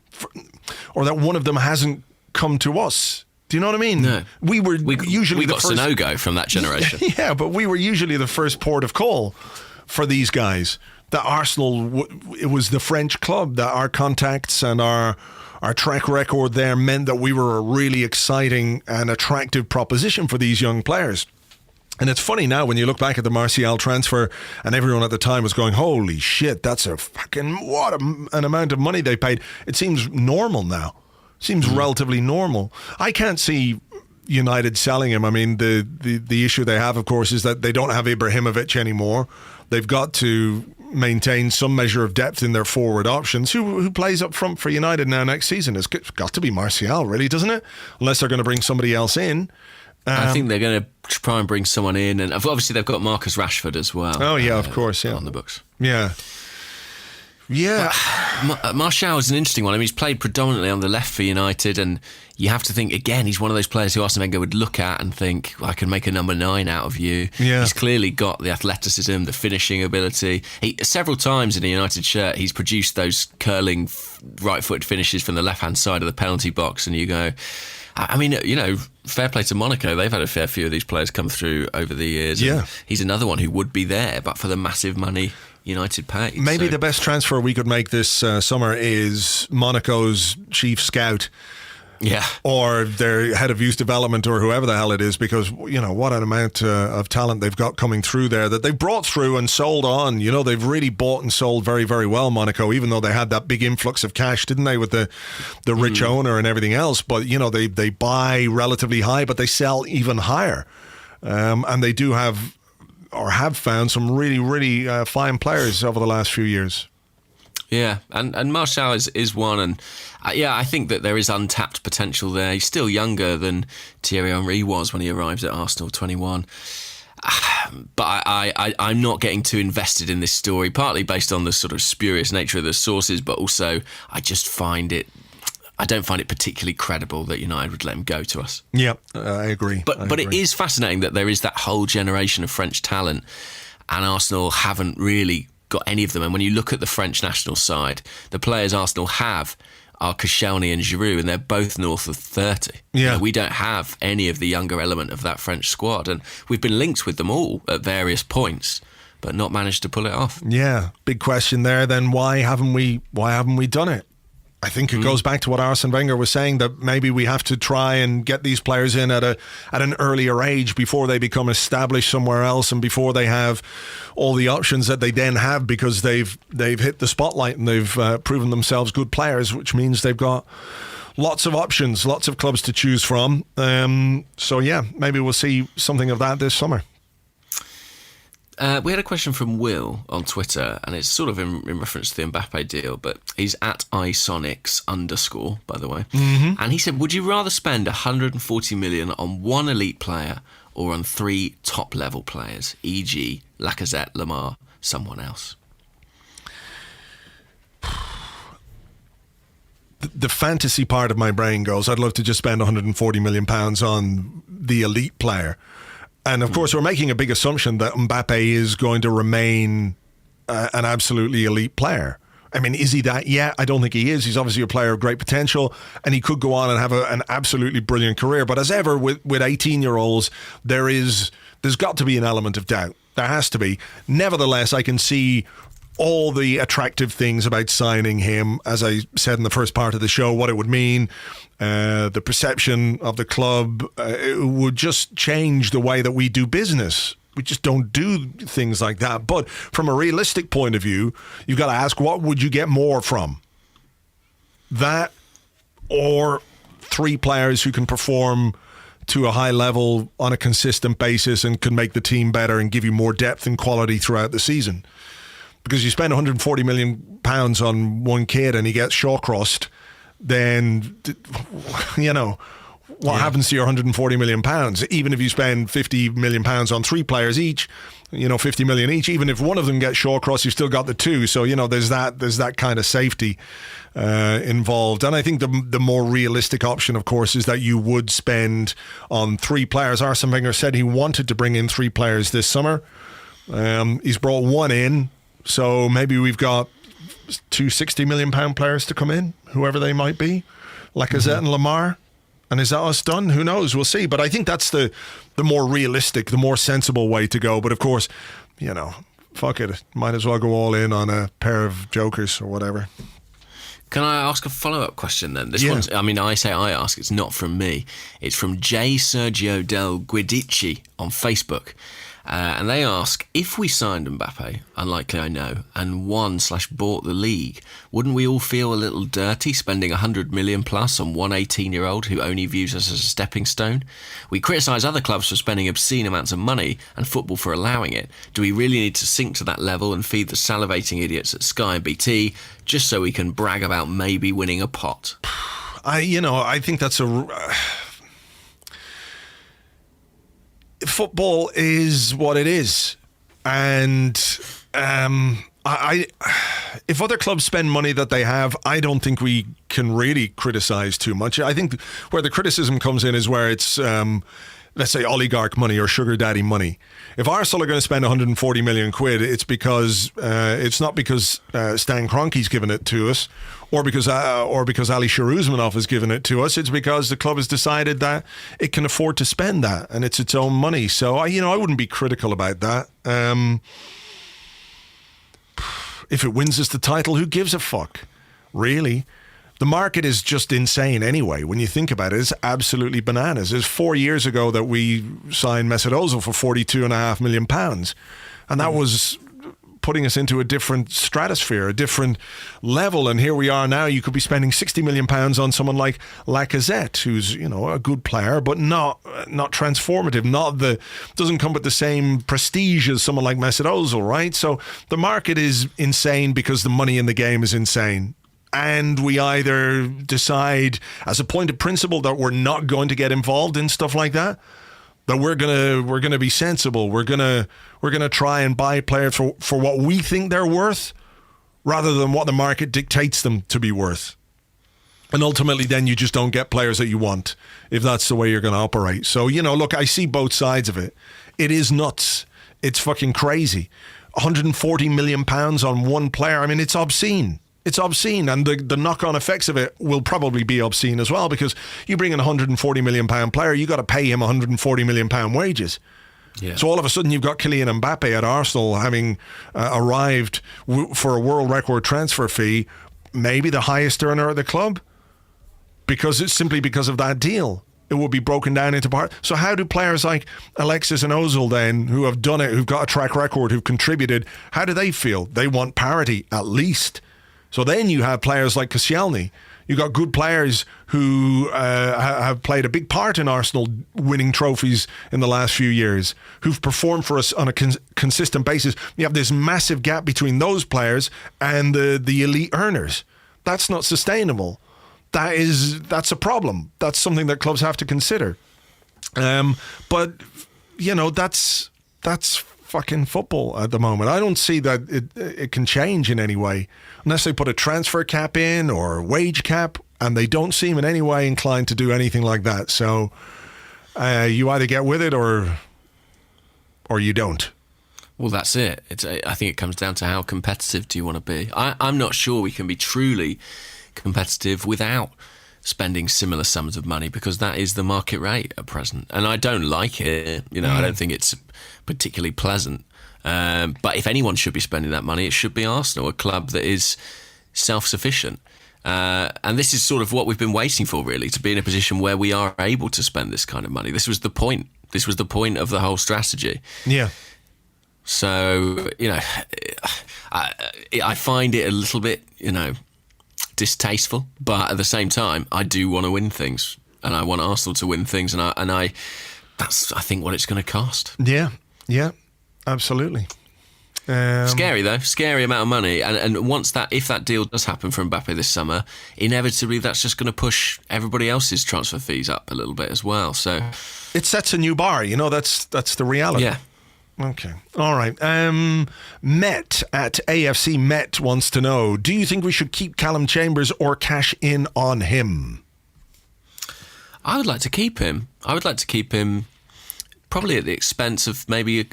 or that one of them hasn't come to us. Do you know what I mean? No. We usually got the first Sanogo from that generation. Yeah, but we were usually the first port of call for these guys. That Arsenal, it was the French club, that our contacts and our track record there meant that we were a really exciting and attractive proposition for these young players. And it's funny now when you look back at the Martial transfer, and everyone at the time was going, holy shit, that's a fucking, what an amount of money they paid. It seems normal now. Seems relatively normal. I can't see United selling him. I mean, the issue they have, of course, is that they don't have Ibrahimovic anymore. They've got to maintain some measure of depth in their forward options. Who plays up front for United now next season? It's got to be Martial, really, doesn't it? Unless they're going to bring somebody else in. I think they're going to try and bring someone in, and obviously they've got Marcus Rashford as well. Oh yeah, of course, yeah, on the books. Yeah. Yeah. Martial is an interesting one. I mean, he's played predominantly on the left for United, and you have to think, again, he's one of those players who Arsene Wenger would look at and think, well, I can make a number 9 out of you. Yeah. He's clearly got the athleticism, the finishing ability. Several times in a United shirt, he's produced those curling right-footed finishes from the left-hand side of the penalty box, and you go... I mean, fair play to Monaco. They've had a fair few of these players come through over the years. Yeah. He's another one who would be there, but for the massive money United paid. Maybe the best transfer we could make this summer is Monaco's chief scout. Yeah. Or their head of youth development, or whoever the hell it is, because, what an amount of talent they've got coming through there that they've brought through and sold on. They've really bought and sold very, very well, Monaco, even though they had that big influx of cash, didn't they, with the rich owner and everything else. But, they buy relatively high, but they sell even higher. And they do have found some really, really fine players over the last few years. Yeah, and Martial is one, and I think that there is untapped potential there. He's still younger than Thierry Henry was when he arrived at Arsenal, 21. But I'm not getting too invested in this story, partly based on the sort of spurious nature of the sources, but also I don't find it particularly credible that United would let him go to us. Yeah, I agree. But it is fascinating that there is that whole generation of French talent, and Arsenal haven't really got any of them. And when you look at the French national side, the players Arsenal have are Koscielny and Giroud, and they're both north of 30. Yeah. We don't have any of the younger element of that French squad, and we've been linked with them all at various points, but not managed to pull it off. Yeah, big question there. Then why haven't we done it? I think it goes back to what Arsene Wenger was saying, that maybe we have to try and get these players in at an earlier age before they become established somewhere else, and before they have all the options that they then have, because they've hit the spotlight and they've proven themselves good players, which means they've got lots of options, lots of clubs to choose from. So yeah, maybe we'll see something of that this summer. We had a question from Will on Twitter, and it's sort of in reference to the Mbappe deal, but he's at @isonics_, by the way. Mm-hmm. And he said, would you rather spend 140 million on one elite player or on 3 top-level players, e.g. Lacazette, Lamar, someone else? The fantasy part of my brain goes, I'd love to just spend 140 million pounds on the elite player. And of course, we're making a big assumption that Mbappe is going to remain an absolutely elite player. I mean, is he that? Yeah, I don't think he is. He's obviously a player of great potential, and he could go on and have an absolutely brilliant career. But as ever with 18-year-olds, there's got to be an element of doubt. There has to be. Nevertheless, I can see all the attractive things about signing him. As I said in the first part of the show, what it would mean, the perception of the club, it would just change the way that we do business. We just don't do things like that. But from a realistic point of view, you've got to ask, what would you get more from? That or 3 players who can perform to a high level on a consistent basis and can make the team better and give you more depth and quality throughout the season? Because you spend 140 million pounds on one kid and he gets shawcrossed, then, what happens to your 140 million pounds? Even if you spend 50 million pounds on 3 players each, 50 million each, even if one of them gets shawcrossed, you've still got the 2. So, there's that kind of safety involved. And I think the more realistic option, of course, is that you would spend on 3 players. Arsene Wenger said he wanted to bring in 3 players this summer. He's brought 1 in. So maybe we've got 2 60 million pound players to come in, whoever they might be, Lacazette and Lamar. And is that us done? Who knows? We'll see. But I think that's the more realistic, the more sensible way to go. But of course, fuck it. Might as well go all in on a pair of jokers or whatever. Can I ask a follow-up question then? This one's, I say I ask, it's not from me. It's from J. Sergio Del Guidici on Facebook. And they ask, if we signed Mbappe, unlikely I know, and won/bought the league, wouldn't we all feel a little dirty spending 100 million plus on one 18-year-old who only views us as a stepping stone? We criticise other clubs for spending obscene amounts of money and football for allowing it. Do we really need to sink to that level and feed the salivating idiots at Sky and BT just so we can brag about maybe winning a pot? I think that's football is what it is, and I if other clubs spend money that they have, I don't think we can really criticise too much. I think where the criticism comes in is where it's, let's say, oligarch money or sugar daddy money. If Arsenal are going to spend 140 million quid, it's because it's not because Stan Kroenke's given it to us, or because Ali Sharuzmanov has given it to us. It's because the club has decided that it can afford to spend that, and it's its own money. So I wouldn't be critical about that. If it wins us the title, who gives a fuck? Really? The market is just insane anyway. When you think about it, it's absolutely bananas. It was 4 years ago that we signed Mesut Ozil for £42.5 million. And that was putting us into a different stratosphere, a different level. And here we are now. You could be spending £60 million on someone like Lacazette, who's, a good player, but not transformative. Doesn't come with the same prestige as someone like Mesut Ozil, right? So the market is insane because the money in the game is insane. And we either decide as a point of principle that we're not going to get involved in stuff like that, that we're gonna be sensible. We're gonna try and buy players for what we think they're worth, rather than what the market dictates them to be worth. And ultimately, then you just don't get players that you want if that's the way you're going to operate. So look, I see both sides of it. It is nuts. It's fucking crazy. £140 million on one player. I mean, it's obscene. It's obscene, and the knock-on effects of it will probably be obscene as well, because you bring in a £140 million player, you got to pay him £140 million wages. Yeah. So all of a sudden you've got Kylian Mbappe at Arsenal having arrived for a world record transfer fee, maybe the highest earner at the club, because it's simply because of that deal. It will be broken down into parts. So how do players like Alexis and Ozil then, who have done it, who've got a track record, who've contributed, how do they feel? They want parity, at least. So then you have players like Koscielny. You've got good players who have played a big part in Arsenal winning trophies in the last few years, who've performed for us on a consistent basis. You have this massive gap between those players and the elite earners. That's not sustainable. That's a problem. That's something that clubs have to consider. But that's fucking football at the moment. I don't see that it can change in any way unless they put a transfer cap in or a wage cap, and they don't seem in any way inclined to do anything like that. So you either get with it or you don't. Well, that's it. I think it comes down to how competitive do you want to be. I'm not sure we can be truly competitive without spending similar sums of money, because that is the market rate at present, and I don't like it. I don't think it's particularly pleasant. But if anyone should be spending that money, it should be Arsenal, a club that is self-sufficient. And this is sort of what we've been waiting for, really, to be in a position where we are able to spend this kind of money. This was the point. This was the point of the whole strategy. Yeah. So, I find it a little bit, distasteful, but at the same time, I do want to win things, and I want Arsenal to win things, and that's, I think, what it's going to cost. Yeah, absolutely. Scary though, scary amount of money, and if that deal does happen for Mbappe this summer, inevitably that's just going to push everybody else's transfer fees up a little bit as well. So it sets a new bar. That's the reality. Yeah. Okay. All right. Met at AFC Met wants to know, do you think we should keep Calum Chambers or cash in on him? I would like to keep him. Probably at the expense of maybe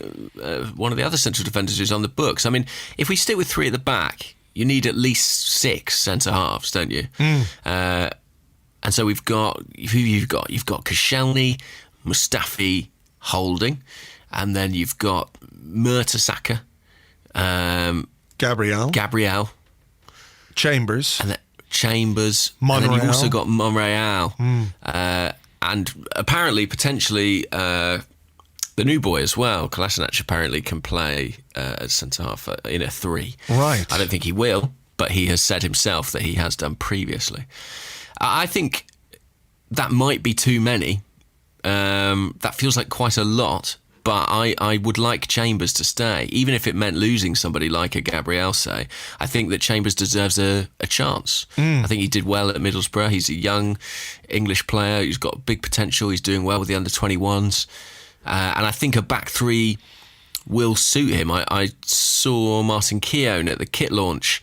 one of the other central defenders who's on the books. I mean, if we stick with three at the back, you need at least 6 centre-halves, don't you? And so you've got Koscielny, Mustafi, Holding, and then you've got Mertesacker, Gabriel, Chambers, and Chambers, Monreal. And then you've also got Monreal, and apparently, potentially, the new boy as well, Kolasinac, apparently can play as centre half in a 3. Right. I don't think he will, but he has said himself that he has done previously. I think that might be too many. That feels like quite a lot. But I would like Chambers to stay, even if it meant losing somebody like a Gabriel, say. I think that Chambers deserves a chance. I think he did well at Middlesbrough. He's a young English player who's got big potential. He's doing well with the under-21s. And I think a back 3 will suit him. I saw Martin Keown at the kit launch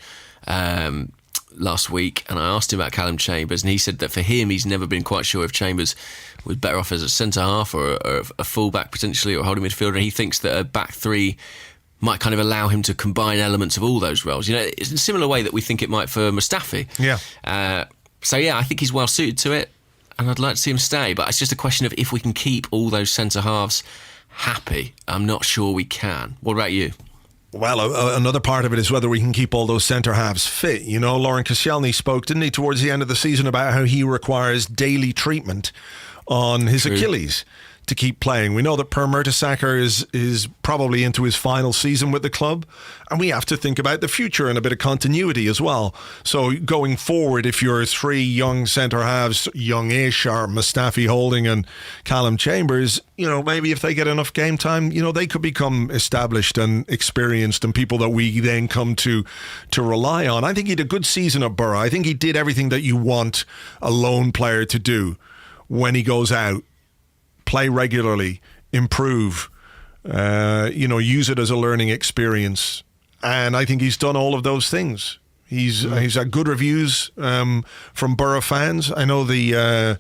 last week, and I asked him about Calum Chambers, and he said that for him, he's never been quite sure if Chambers was better off as a centre-half or a full-back potentially, or a holding midfielder. He thinks that a back three might kind of allow him to combine elements of all those roles. You know, it's in a similar way that we think it might for Mustafi. Yeah. So yeah, I think he's well suited to it, and I'd like to see him stay. But it's just a question of if we can keep all those centre halves happy. I'm not sure we can. What about you? Well, another part of it is whether we can keep all those centre halves fit. You know, Laurent Koscielny spoke, didn't he, towards the end of the season about how he requires daily treatment on his Achilles to keep playing. We know that Per Mertesacker is probably into his final season with the club, and we have to think about the future and a bit of continuity as well. So going forward, if you're three young centre halves, youngish, or Mustafi, Holding and Calum Chambers, you know, maybe if they get enough game time, you know, they could become established and experienced and people that we then come to rely on. I think he had a good season at Borough. I think he did everything that you want a lone player to do when he goes out. Play regularly, improve, use it as a learning experience. And I think he's done all of those things. He's had good reviews from Borough fans. I know the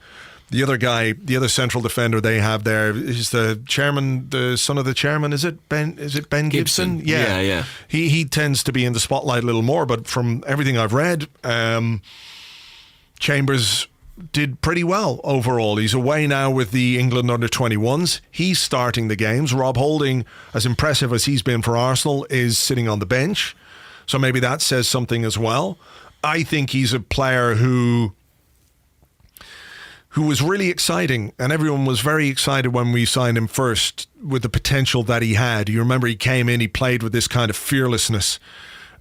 other guy, the other central defender they have there is the chairman, the son of the chairman. Is it Ben Gibson? Yeah. He tends to be in the spotlight a little more, but from everything I've read, Chambers did pretty well overall. He's away now with the England under-21s. He's starting the games. Rob Holding, as impressive as he's been for Arsenal, is sitting on the bench. So maybe that says something as well. I think he's a player who was really exciting, and everyone was very excited when we signed him first with the potential that he had. You remember he came in, he played with this kind of fearlessness,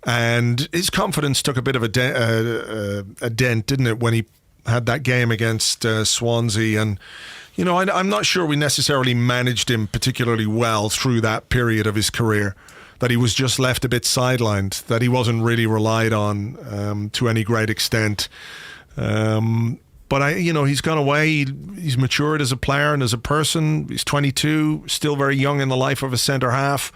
and his confidence took a bit of a dent, didn't it, when he had that game against Swansea. And, you know, I'm not sure we necessarily managed him particularly well through that period of his career, that he was just left a bit sidelined, that he wasn't really relied on to any great extent. But, he's gone away. He's matured as a player and as a person. He's 22, still very young in the life of a centre-half.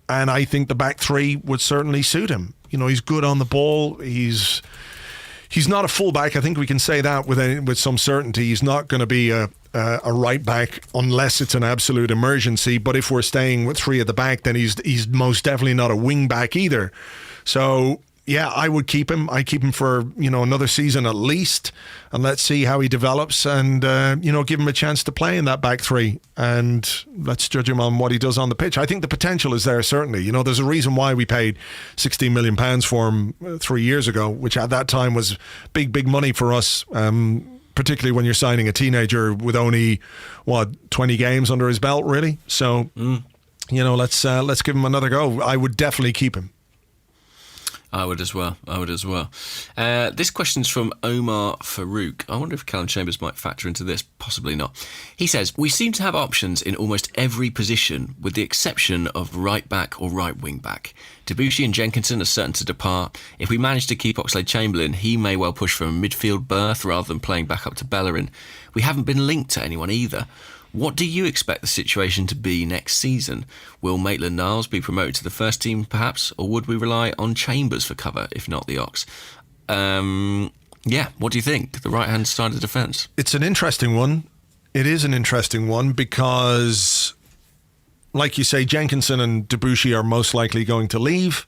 And I think the back three would certainly suit him. You know, he's good on the ball. He's not a fullback. I think we can say that with some certainty. He's not going to be a right back unless it's an absolute emergency. But if we're staying with three at the back, then he's most definitely not a wing back either. So yeah, I would keep him. I keep him for another season at least, and let's see how he develops, and give him a chance to play in that back three, and let's judge him on what he does on the pitch. I think the potential is there, certainly. You know, there's a reason why we paid £16 million for him 3 years ago, which at that time was big money for us, particularly when you're signing a teenager with only 20 games under his belt, really. So let's give him another go. I would definitely keep him. I would as well. This question's from Omar Farouk. I wonder if Calum Chambers might factor into this. Possibly not. He says, we seem to have options in almost every position, with the exception of right back or right wing back. Debussy and Jenkinson are certain to depart. If we manage to keep Oxlade-Chamberlain, he may well push for a midfield berth rather than playing back up to Bellerin. We haven't been linked to anyone either. What do you expect the situation to be next season? Will Maitland-Niles be promoted to the first team, perhaps? Or would we rely on Chambers for cover, if not the Ox? What do you think? The right-hand side of the defence. It's an interesting one. It is an interesting one because, like you say, Jenkinson and Debussy are most likely going to leave.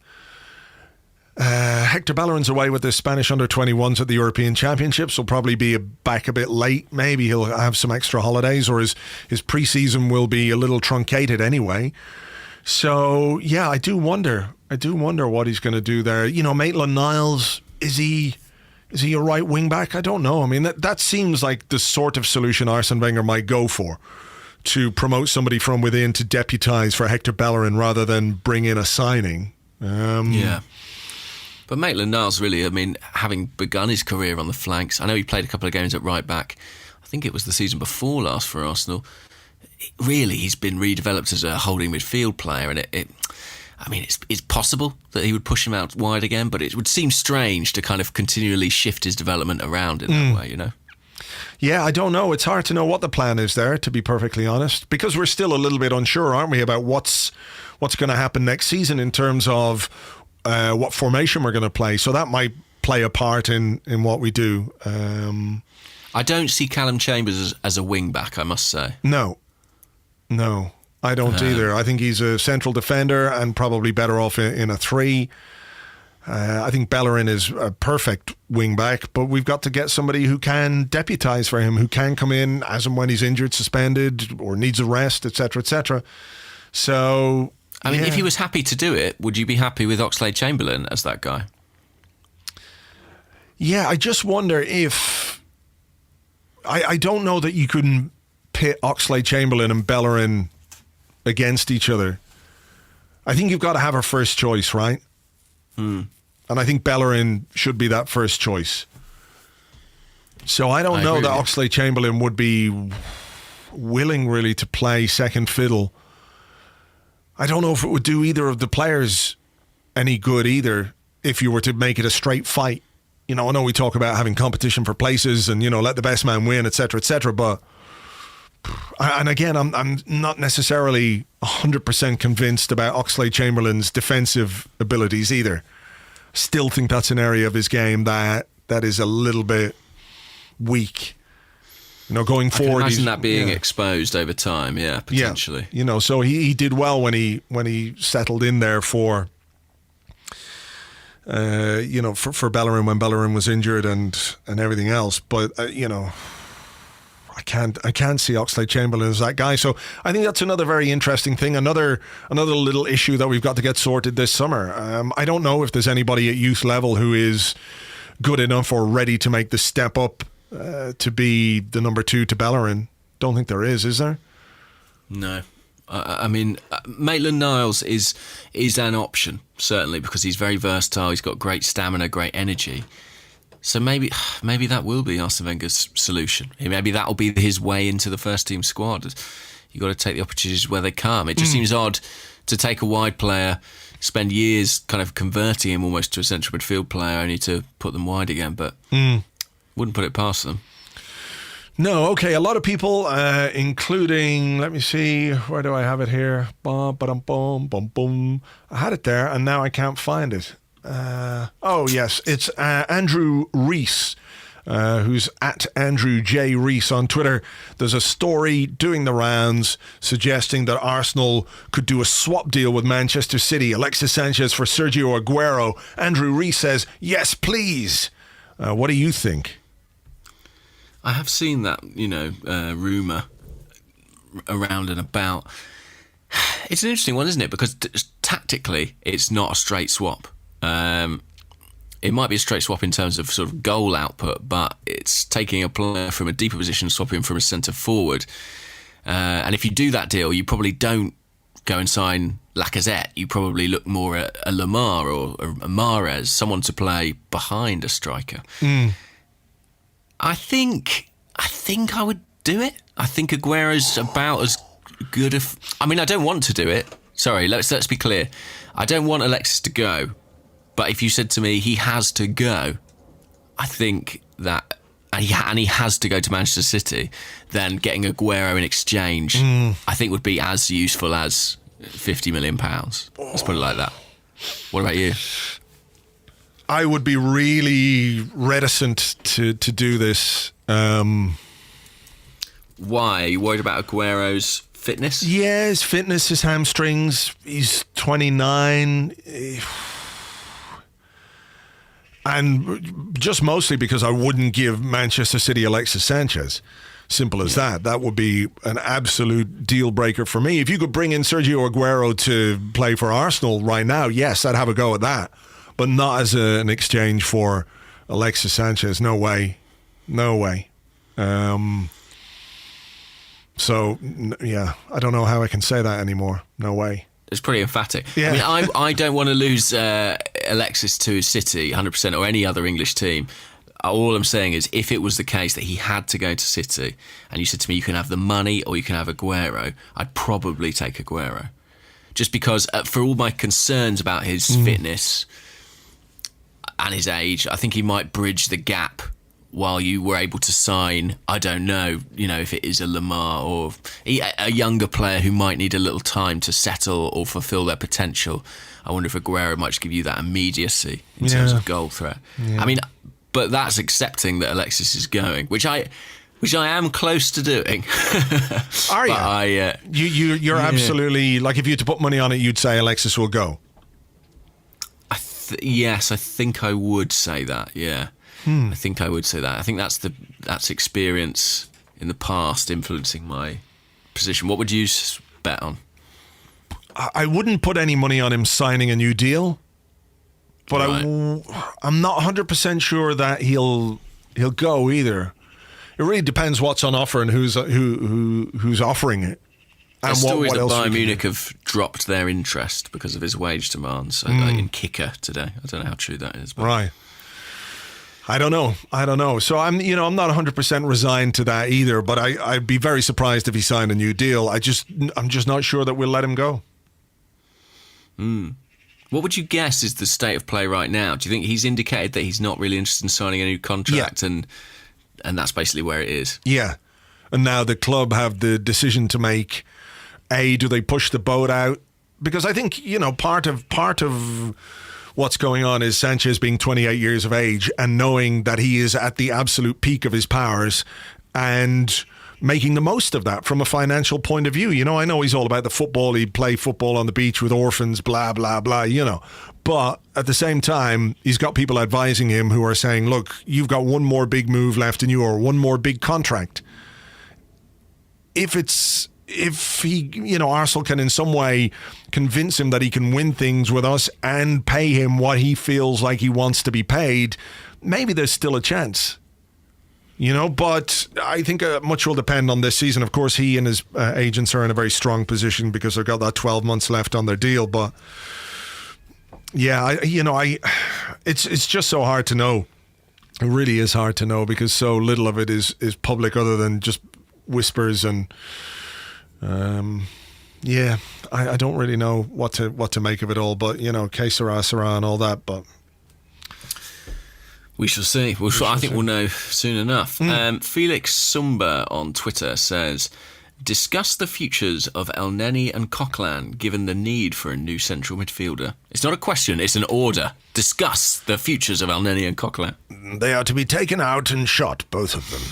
Hector Bellerin's away with the Spanish under-21s at the European Championships. He'll probably be back a bit late. Maybe he'll have some extra holidays, or his pre-season will be a little truncated anyway. So, yeah, I do wonder what he's going to do there. You know, Maitland-Niles, is he a right wing-back? I don't know. I mean, that seems like the sort of solution Arsene Wenger might go for, to promote somebody from within to deputise for Hector Bellerin rather than bring in a signing. Yeah. But Maitland-Niles, really, I mean, having begun his career on the flanks, I know he played a couple of games at right back. I think it was the season before last for Arsenal. Really, he's been redeveloped as a holding midfield player, and it's possible that he would push him out wide again, but it would seem strange to kind of continually shift his development around in that way, you know? Yeah, I don't know. It's hard to know what the plan is there, to be perfectly honest, because we're still a little bit unsure, aren't we, about what's going to happen next season in terms of what formation we're going to play. So that might play a part in what we do. I don't see Calum Chambers as a wing back, I must say. No, I don't either. I think he's a central defender and probably better off in a 3. I think Bellerin is a perfect wing back, but we've got to get somebody who can deputise for him, who can come in as and when he's injured, suspended, or needs a rest, etc., etc. So, I mean, if he was happy to do it, would you be happy with Oxlade-Chamberlain as that guy? Yeah, I just wonder if... I don't know that you can pit Oxlade-Chamberlain and Bellerin against each other. I think you've got to have a first choice, right? And I think Bellerin should be that first choice. So I don't know that Oxlade-Chamberlain would be willing really to play second fiddle. I don't know if it would do either of the players any good either if you were to make it a straight fight. You know, I know we talk about having competition for places and, you know, let the best man win, etc., etc., but... And again, I'm not necessarily 100% convinced about Oxlade-Chamberlain's defensive abilities either. Still think that's an area of his game that is a little bit weak. You know, going forward, I can imagine that being exposed over time. Yeah, potentially. Yeah, you know, so he did well when he settled in there for Bellerin when Bellerin was injured and everything else. But you know, I can't see Oxlade-Chamberlain as that guy. So I think that's another very interesting thing. Another little issue that we've got to get sorted this summer. I don't know if there's anybody at youth level who is good enough or ready to make the step up to be the number 2 to Bellerin. Don't think there is there? No. I mean, Maitland-Niles is an option, certainly, because he's very versatile. He's got great stamina, great energy. So maybe that will be Arsene Wenger's solution. Maybe that will be his way into the first team squad. You've got to take the opportunities where they come. It just seems odd to take a wide player, spend years kind of converting him almost to a central midfield player, only to put them wide again. But wouldn't put it past them. No, okay. A lot of people, including, let me see, where do I have it here? Boom. I had it there, and now I can't find it. Oh, yes, it's Andrew Rees, who's at Andrew J. Rees on Twitter. There's a story doing the rounds suggesting that Arsenal could do a swap deal with Manchester City, Alexis Sanchez for Sergio Aguero. Andrew Rees says, yes, please. What do you think? I have seen that, rumour around and about. It's an interesting one, isn't it? Because tactically, it's not a straight swap. It might be a straight swap in terms of sort of goal output, but it's taking a player from a deeper position, swapping from a centre forward. And if you do that deal, you probably don't go and sign Lacazette. You probably look more at a Lamar or a Mahrez, someone to play behind a striker. I think I would do it. I think Aguero's about as good I don't want to do it. Sorry, let's be clear. I don't want Alexis to go. But if you said to me he has to go, I think that, and he has to go to Manchester City, then getting Aguero in exchange, I think would be as useful as £50 million. Let's put it like that. What about you? I would be really reticent to do this. Why? Are you worried about Aguero's fitness? Yeah, his fitness, his hamstrings. He's 29. And just mostly because I wouldn't give Manchester City Alexis Sanchez. Simple as that. That would be an absolute deal breaker for me. If you could bring in Sergio Aguero to play for Arsenal right now, yes, I'd have a go at that. But not as an exchange for Alexis Sanchez. No way. So, yeah, I don't know how I can say that anymore. No way. It's pretty emphatic. Yeah. I don't want to lose Alexis to City 100% or any other English team. All I'm saying is if it was the case that he had to go to City and you said to me you can have the money or you can have Aguero, I'd probably take Aguero. Just because for all my concerns about his fitness and his age, I think he might bridge the gap while you were able to sign, I don't know, if it is a Lamar or a younger player who might need a little time to settle or fulfill their potential. I wonder if Aguero might just give you that immediacy in terms of goal threat. Yeah. I mean, but that's accepting that Alexis is going, which I am close to doing. Are you? You're absolutely, like, if you had to put money on it, you'd say Alexis will go. Yes, I think I would say that. Yeah, I think I would say that. I think that's experience in the past influencing my position. What would you bet on? I wouldn't put any money on him signing a new deal, but right. I'm not 100% sure that he'll go either. It really depends what's on offer and who's offering it. There's stories that Bayern Munich have dropped their interest because of his wage demands in kicker today. I don't know how true that is. But. Right. I don't know. So I'm not 100% resigned to that either. But I'd be very surprised if he signed a new deal. I'm just not sure that we'll let him go. What would you guess is the state of play right now? Do you think he's indicated that he's not really interested in signing a new contract, and that's basically where it is? Yeah. And now the club have the decision to make. Do they push the boat out? Because I think, part of what's going on is Sanchez being 28 years of age and knowing that he is at the absolute peak of his powers and making the most of that from a financial point of view. I know he's all about the football. He'd play football on the beach with orphans, blah, blah, blah, But at the same time, he's got people advising him who are saying, look, you've got one more big move left in you or one more big contract. If he, Arsenal can in some way convince him that he can win things with us and pay him what he feels like he wants to be paid, maybe there's still a chance. But I think much will depend on this season. Of course, he and his agents are in a very strong position because they've got that 12 months left on their deal. But yeah, it's just so hard to know. It really is hard to know because so little of it is public other than just whispers and. I don't really know what to make of it all, but que sera, sera and all that, but we shall see. I think we'll know soon enough. Felix Sumba on Twitter says, discuss the futures of Elneny and Coquelin given the need for a new central midfielder. It's not a question, it's an order. Discuss the futures of Elneny and Coquelin. They are to be taken out and shot, both of them.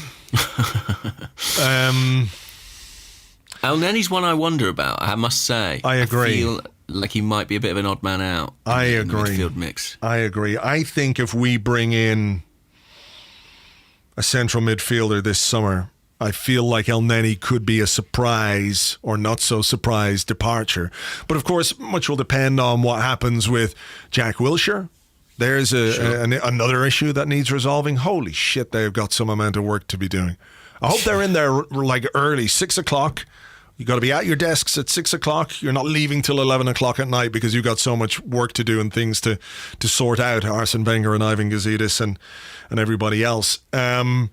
Elneny's one I wonder about, I must say. I agree. I feel like he might be a bit of an odd man out in the midfield mix. I agree. I think if we bring in a central midfielder this summer, I feel like Elneny could be a surprise or not so surprise departure. But of course, much will depend on what happens with Jack Wilshere. There's another issue that needs resolving. Holy shit, they've got some amount of work to be doing. I hope they're in there like early, 6 o'clock. You got to be at your desks at 6 o'clock. You're not leaving till 11 o'clock at night because you've got so much work to do and things to sort out. Arsene Wenger and Ivan Gazidis and everybody else. I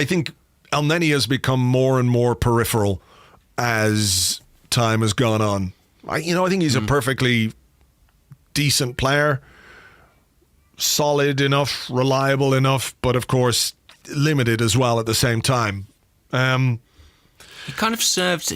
think Elneny has become more and more peripheral as time has gone on. I think he's a perfectly decent player, solid enough, reliable enough, but of course limited as well at the same time. He kind of served.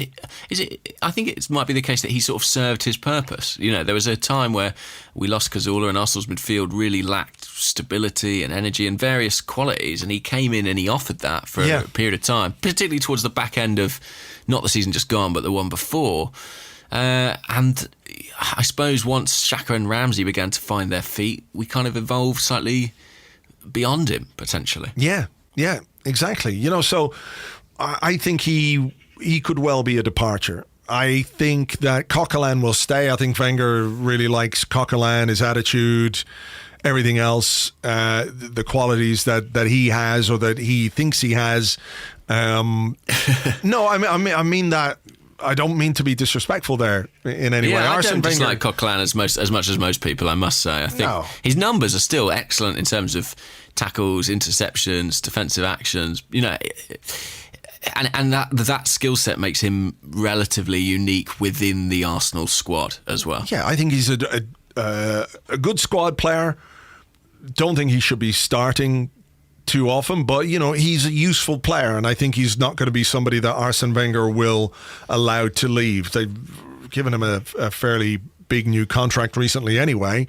I think it might be the case that he sort of served his purpose. There was a time where we lost Cazorla and Arsenal's midfield really lacked stability and energy and various qualities, and he came in and he offered that for a period of time, particularly towards the back end of not the season just gone, but the one before. And I suppose once Xhaka and Ramsey began to find their feet, we kind of evolved slightly beyond him potentially. Yeah, exactly. So I think he could well be a departure. I think that Coquelin will stay. I think Wenger really likes Coquelin, his attitude, everything else, the qualities that he has or that he thinks he has. No, I mean that. I don't mean to be disrespectful there in any way. I don't dislike Coquelin as much as most people, I must say. I think his numbers are still excellent in terms of tackles, interceptions, defensive actions. And that skill set makes him relatively unique within the Arsenal squad as well. Yeah, I think he's a good squad player. Don't think he should be starting too often, but he's a useful player, and I think he's not going to be somebody that Arsene Wenger will allow to leave. They've given him a fairly big new contract recently anyway,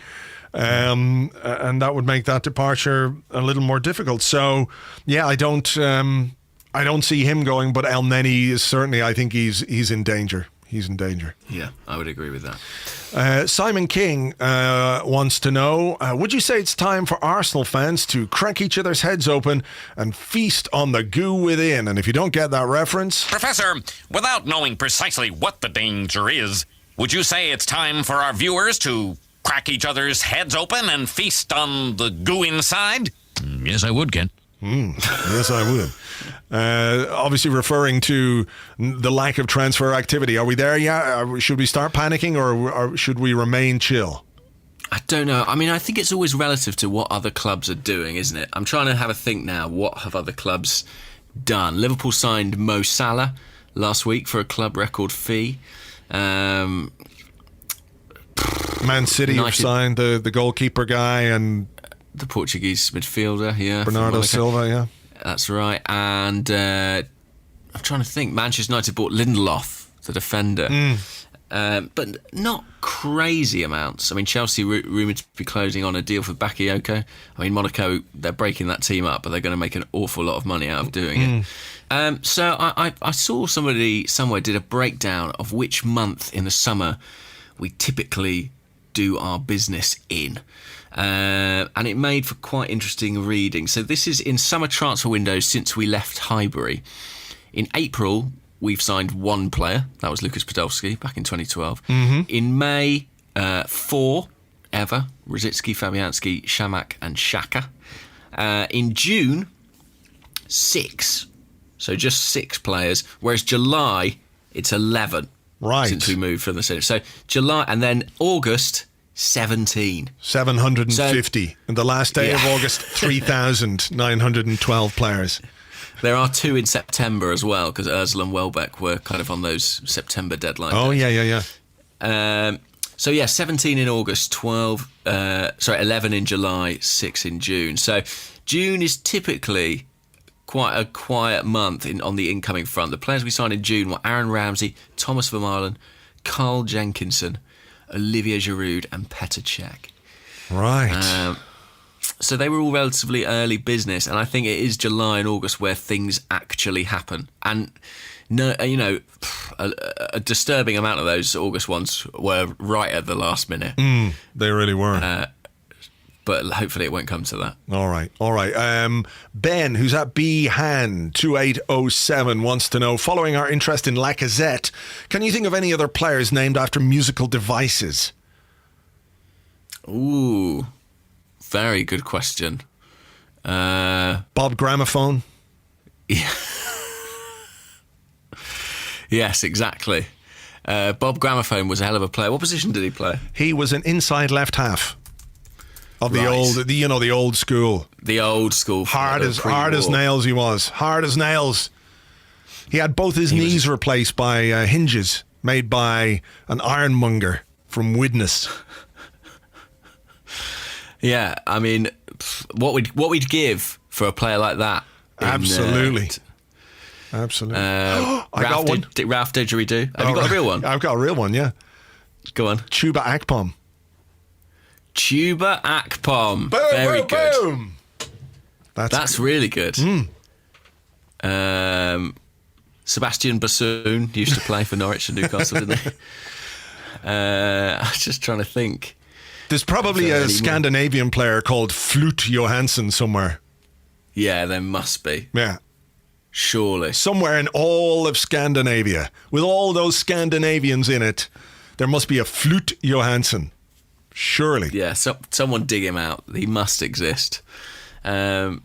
and that would make that departure a little more difficult. So yeah, I don't see him going, but Elneny is certainly, I think he's in danger. He's in danger. Yeah, I would agree with that. Simon King wants to know, would you say it's time for Arsenal fans to crack each other's heads open and feast on the goo within? And if you don't get that reference... Professor, without knowing precisely what the danger is, would you say it's time for our viewers to crack each other's heads open and feast on the goo inside? Yes, I would, Ken. Yes, I would. Obviously referring to the lack of transfer activity. Are we there yet? Should we start panicking, or should we remain chill? I don't know. I mean, I think it's always relative to what other clubs are doing, isn't it? I'm trying to have a think now. What have other clubs done? Liverpool signed Mo Salah last week for a club record fee. Man City have signed the goalkeeper guy and... the Portuguese midfielder, Bernardo Silva, yeah. That's right. And I'm trying to think. Manchester United bought Lindelof, the defender. But not crazy amounts. I mean, Chelsea rumoured to be closing on a deal for Bakayoko. I mean, Monaco, they're breaking that team up, but they're going to make an awful lot of money out of doing it. So I saw somebody somewhere did a breakdown of which month in the summer we typically do our business in. And it made for quite interesting reading. So this is in summer transfer windows since we left Highbury. In April, we've signed one player. That was Lucas Podolski back in 2012. In May, 4 ever. Rosicky, Fabianski, Shamak and Xhaka. In June, 6. So just 6 players. Whereas July, it's 11. Right. Since we moved from the city. So July, and then August... 750. And the last day of August, 3,912 players. There are 2 in September as well, because Ozil and Welbeck were kind of on those September deadlines. Oh, yeah. 17 in August, 11 in July, 6 in June. So June is typically quite a quiet month on the incoming front. The players we signed in June were Aaron Ramsey, Thomas Vermaelen, Carl Jenkinson, Olivier Giroud and Petr Cech. Right. So they were all relatively early business, and I think it is July and August where things actually happen. And a disturbing amount of those August ones were right at the last minute. They really were. But hopefully it won't come to that. All right. Ben, who's at BHan2807, wants to know, following our interest in Lacazette, can you think of any other players named after musical devices? Ooh, very good question. Bob Gramophone? Yeah. Yes, exactly. Bob Gramophone was a hell of a player. What position did he play? He was an inside left half. Of the old school. The old school. Hard as nails he was. Hard as nails. He had both his knees replaced by hinges made by an ironmonger from Widnes. Yeah, I mean, what we'd give for a player like that. Absolutely. I got one. Ralph Didgeridoo. Have you got a real one? I've got a real one, yeah. Go on. Chuba Akpom. Chuba Akpom. Boom, Very boom, good. Boom. That's really good. Sebastian Bassoon used to play for Norwich and Newcastle, didn't he? I was just trying to think. There's probably a Scandinavian player called Flute Johansson somewhere. Yeah, there must be. Yeah. Surely. Somewhere in all of Scandinavia, with all those Scandinavians in it, there must be a Flute Johansson. Surely. Yeah, someone dig him out. He must exist. I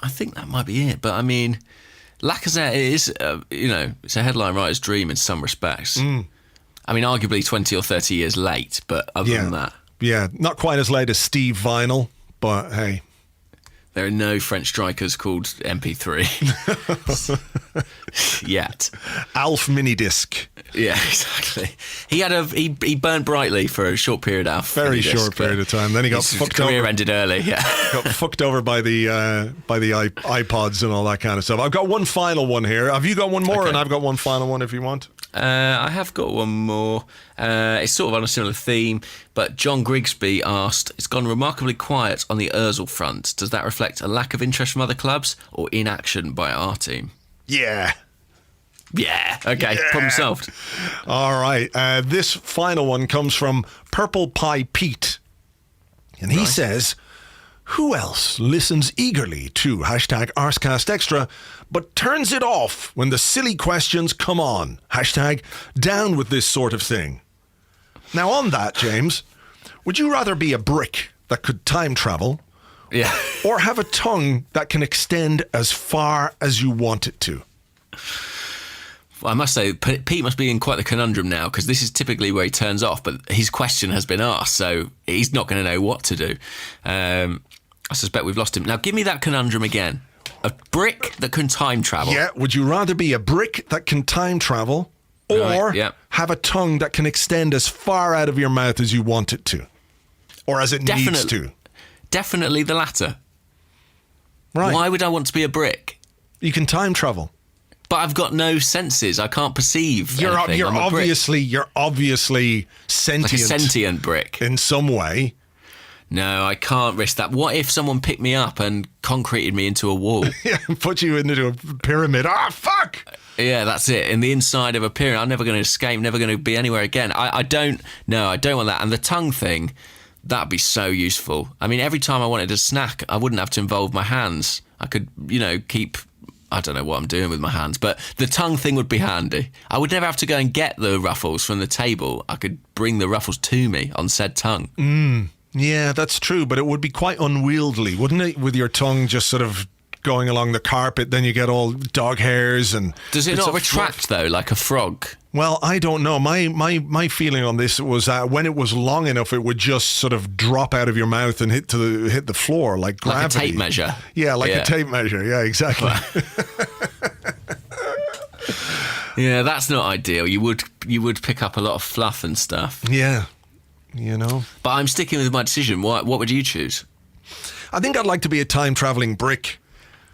think that might be it. But, I mean, Lacazette is, it's a headline writer's dream in some respects. I mean, arguably 20 or 30 years late, but other than that. Yeah, not quite as late as Steve Vinyl, but hey. There are no French strikers called MP3 yet. Alf Minidisc. Yeah, exactly. He burned brightly for a short period out. Very short period of time. Then he got his fucked career over. ended early. Yeah, Got fucked over by the iPods and all that kind of stuff. I've got one final one here. Have you got one more? Okay. And I've got one final one if you want. I have got one more. It's sort of on a similar theme, but John Grigsby asked, "It's gone remarkably quiet on the Ozil front. Does that reflect a lack of interest from other clubs or inaction by our team?" Yeah. Yeah. Okay. Yeah. Problem solved. All right. This final one comes from Purple Pie Pete. And he says, who else listens eagerly to hashtag Arsecast Extra, but turns it off when the silly questions come on? Hashtag down with this sort of thing. Now on that, James, would you rather be a brick that could time travel Yeah. or have a tongue that can extend as far as you want it to? Well, I must say, Pete must be in quite the conundrum now, because this is typically where he turns off, but his question has been asked, so he's not going to know what to do. I suspect we've lost him. Now, give me that conundrum again. A brick that can time travel. Yeah, would you rather be a brick that can time travel or Right, yeah. have a tongue that can extend as far out of your mouth as you want it to? Or as it needs to? Definitely the latter. Right. Why would I want to be a brick? You can time travel. But I've got no senses. I can't perceive You're anything. I'm a brick. you're obviously sentient, Like a sentient brick. in some way. No, I can't risk that. What if someone picked me up and concreted me into a wall? Yeah, put you into a pyramid. Ah, fuck! Yeah, that's it. In the inside of a pyramid, I'm never going to escape, never going to be anywhere again. I don't want that. And the tongue thing, that'd be so useful. I mean, every time I wanted a snack, I wouldn't have to involve my hands. I could, keep... I don't know what I'm doing with my hands, but the tongue thing would be handy. I would never have to go and get the ruffles from the table. I could bring the ruffles to me on said tongue. Yeah, that's true, but it would be quite unwieldy, wouldn't it? With your tongue just sort of going along the carpet, then you get all dog hairs and... Does it it's not a retract, though, like a frog? Well, I don't know. My feeling on this was that when it was long enough, it would just sort of drop out of your mouth and hit the floor like gravity. Like a tape measure. Yeah, like a tape measure. Yeah, exactly. Yeah, that's not ideal. You would pick up a lot of fluff and stuff. Yeah, But I'm sticking with my decision. What would you choose? I think I'd like to be a time-traveling brick.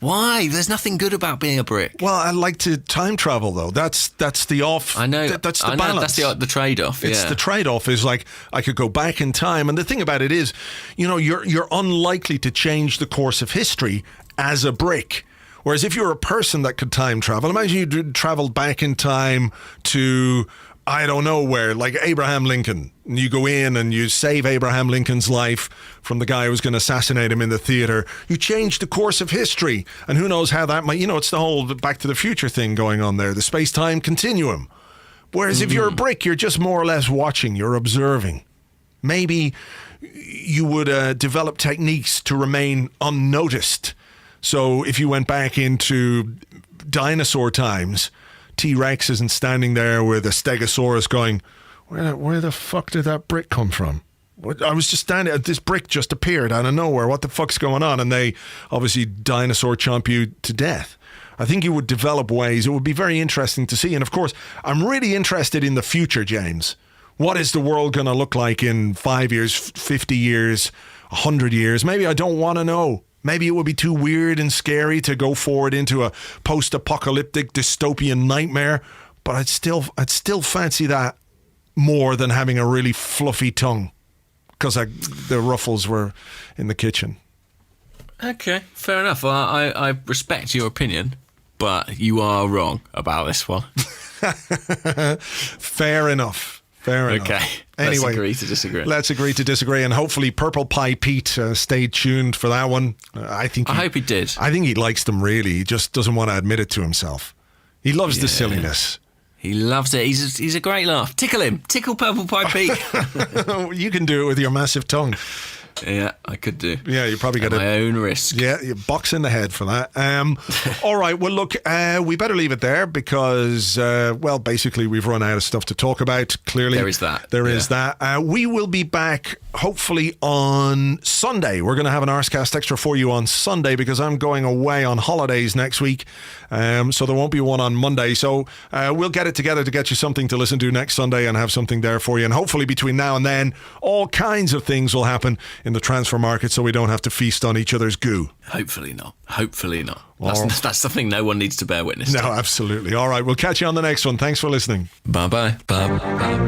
Why? There's nothing good about being a brick. Well, I like to time travel, though. That's the off. I know. That's the I know, balance. that's the trade-off. It's yeah. the trade-off is like I could go back in time, and the thing about it is, you're unlikely to change the course of history as a brick. Whereas if you're a person that could time travel, imagine you traveled back in time to, I don't know where, like Abraham Lincoln. And you go in and you save Abraham Lincoln's life from the guy who was going to assassinate him in the theater. You change the course of history. And who knows how that might, it's the whole Back to the Future thing going on there, the space-time continuum. Whereas if you're a brick, you're just more or less watching, you're observing. Maybe you would develop techniques to remain unnoticed. So if you went back into dinosaur times, T-Rex isn't standing there with a Stegosaurus going, where the fuck did that brick come from? I was just standing, this brick just appeared out of nowhere. What the fuck's going on? And they obviously dinosaur chomp you to death. I think you would develop ways. It would be very interesting to see. And of course, I'm really interested in the future, James. What is the world going to look like in 5 years, 50 years, 100 years? Maybe I don't want to know. Maybe it would be too weird and scary to go forward into a post-apocalyptic dystopian nightmare, but I'd still fancy that more than having a really fluffy tongue because the ruffles were in the kitchen. Okay, fair enough. Well, I respect your opinion, but you are wrong about this one. Fair enough. Okay. Anyway, let's agree to disagree. Let's agree to disagree, and hopefully Purple Pie Pete stayed tuned for that one. I hope he did. I think he likes them, really. He just doesn't want to admit it to himself. He loves the silliness. He loves it. He's a great laugh. Tickle him. Tickle Purple Pie Pete. You can do it with your massive tongue. Yeah, I could do. Yeah, you probably At get my own risk. Yeah, you box in the head for that. All right, well, look, we better leave it there because, well, basically we've run out of stuff to talk about. Clearly, There is that. There is that. We will be back hopefully on Sunday. We're going to have an Arsecast Extra for you on Sunday because I'm going away on holidays next week. So there won't be one on Monday. So we'll get it together to get you something to listen to next Sunday and have something there for you. And hopefully between now and then, all kinds of things will happen in the transfer market so we don't have to feast on each other's goo. Hopefully not. Hopefully not. That's something no one needs to bear witness to. No, absolutely. All right, we'll catch you on the next one. Thanks for listening. Bye-bye. Bye.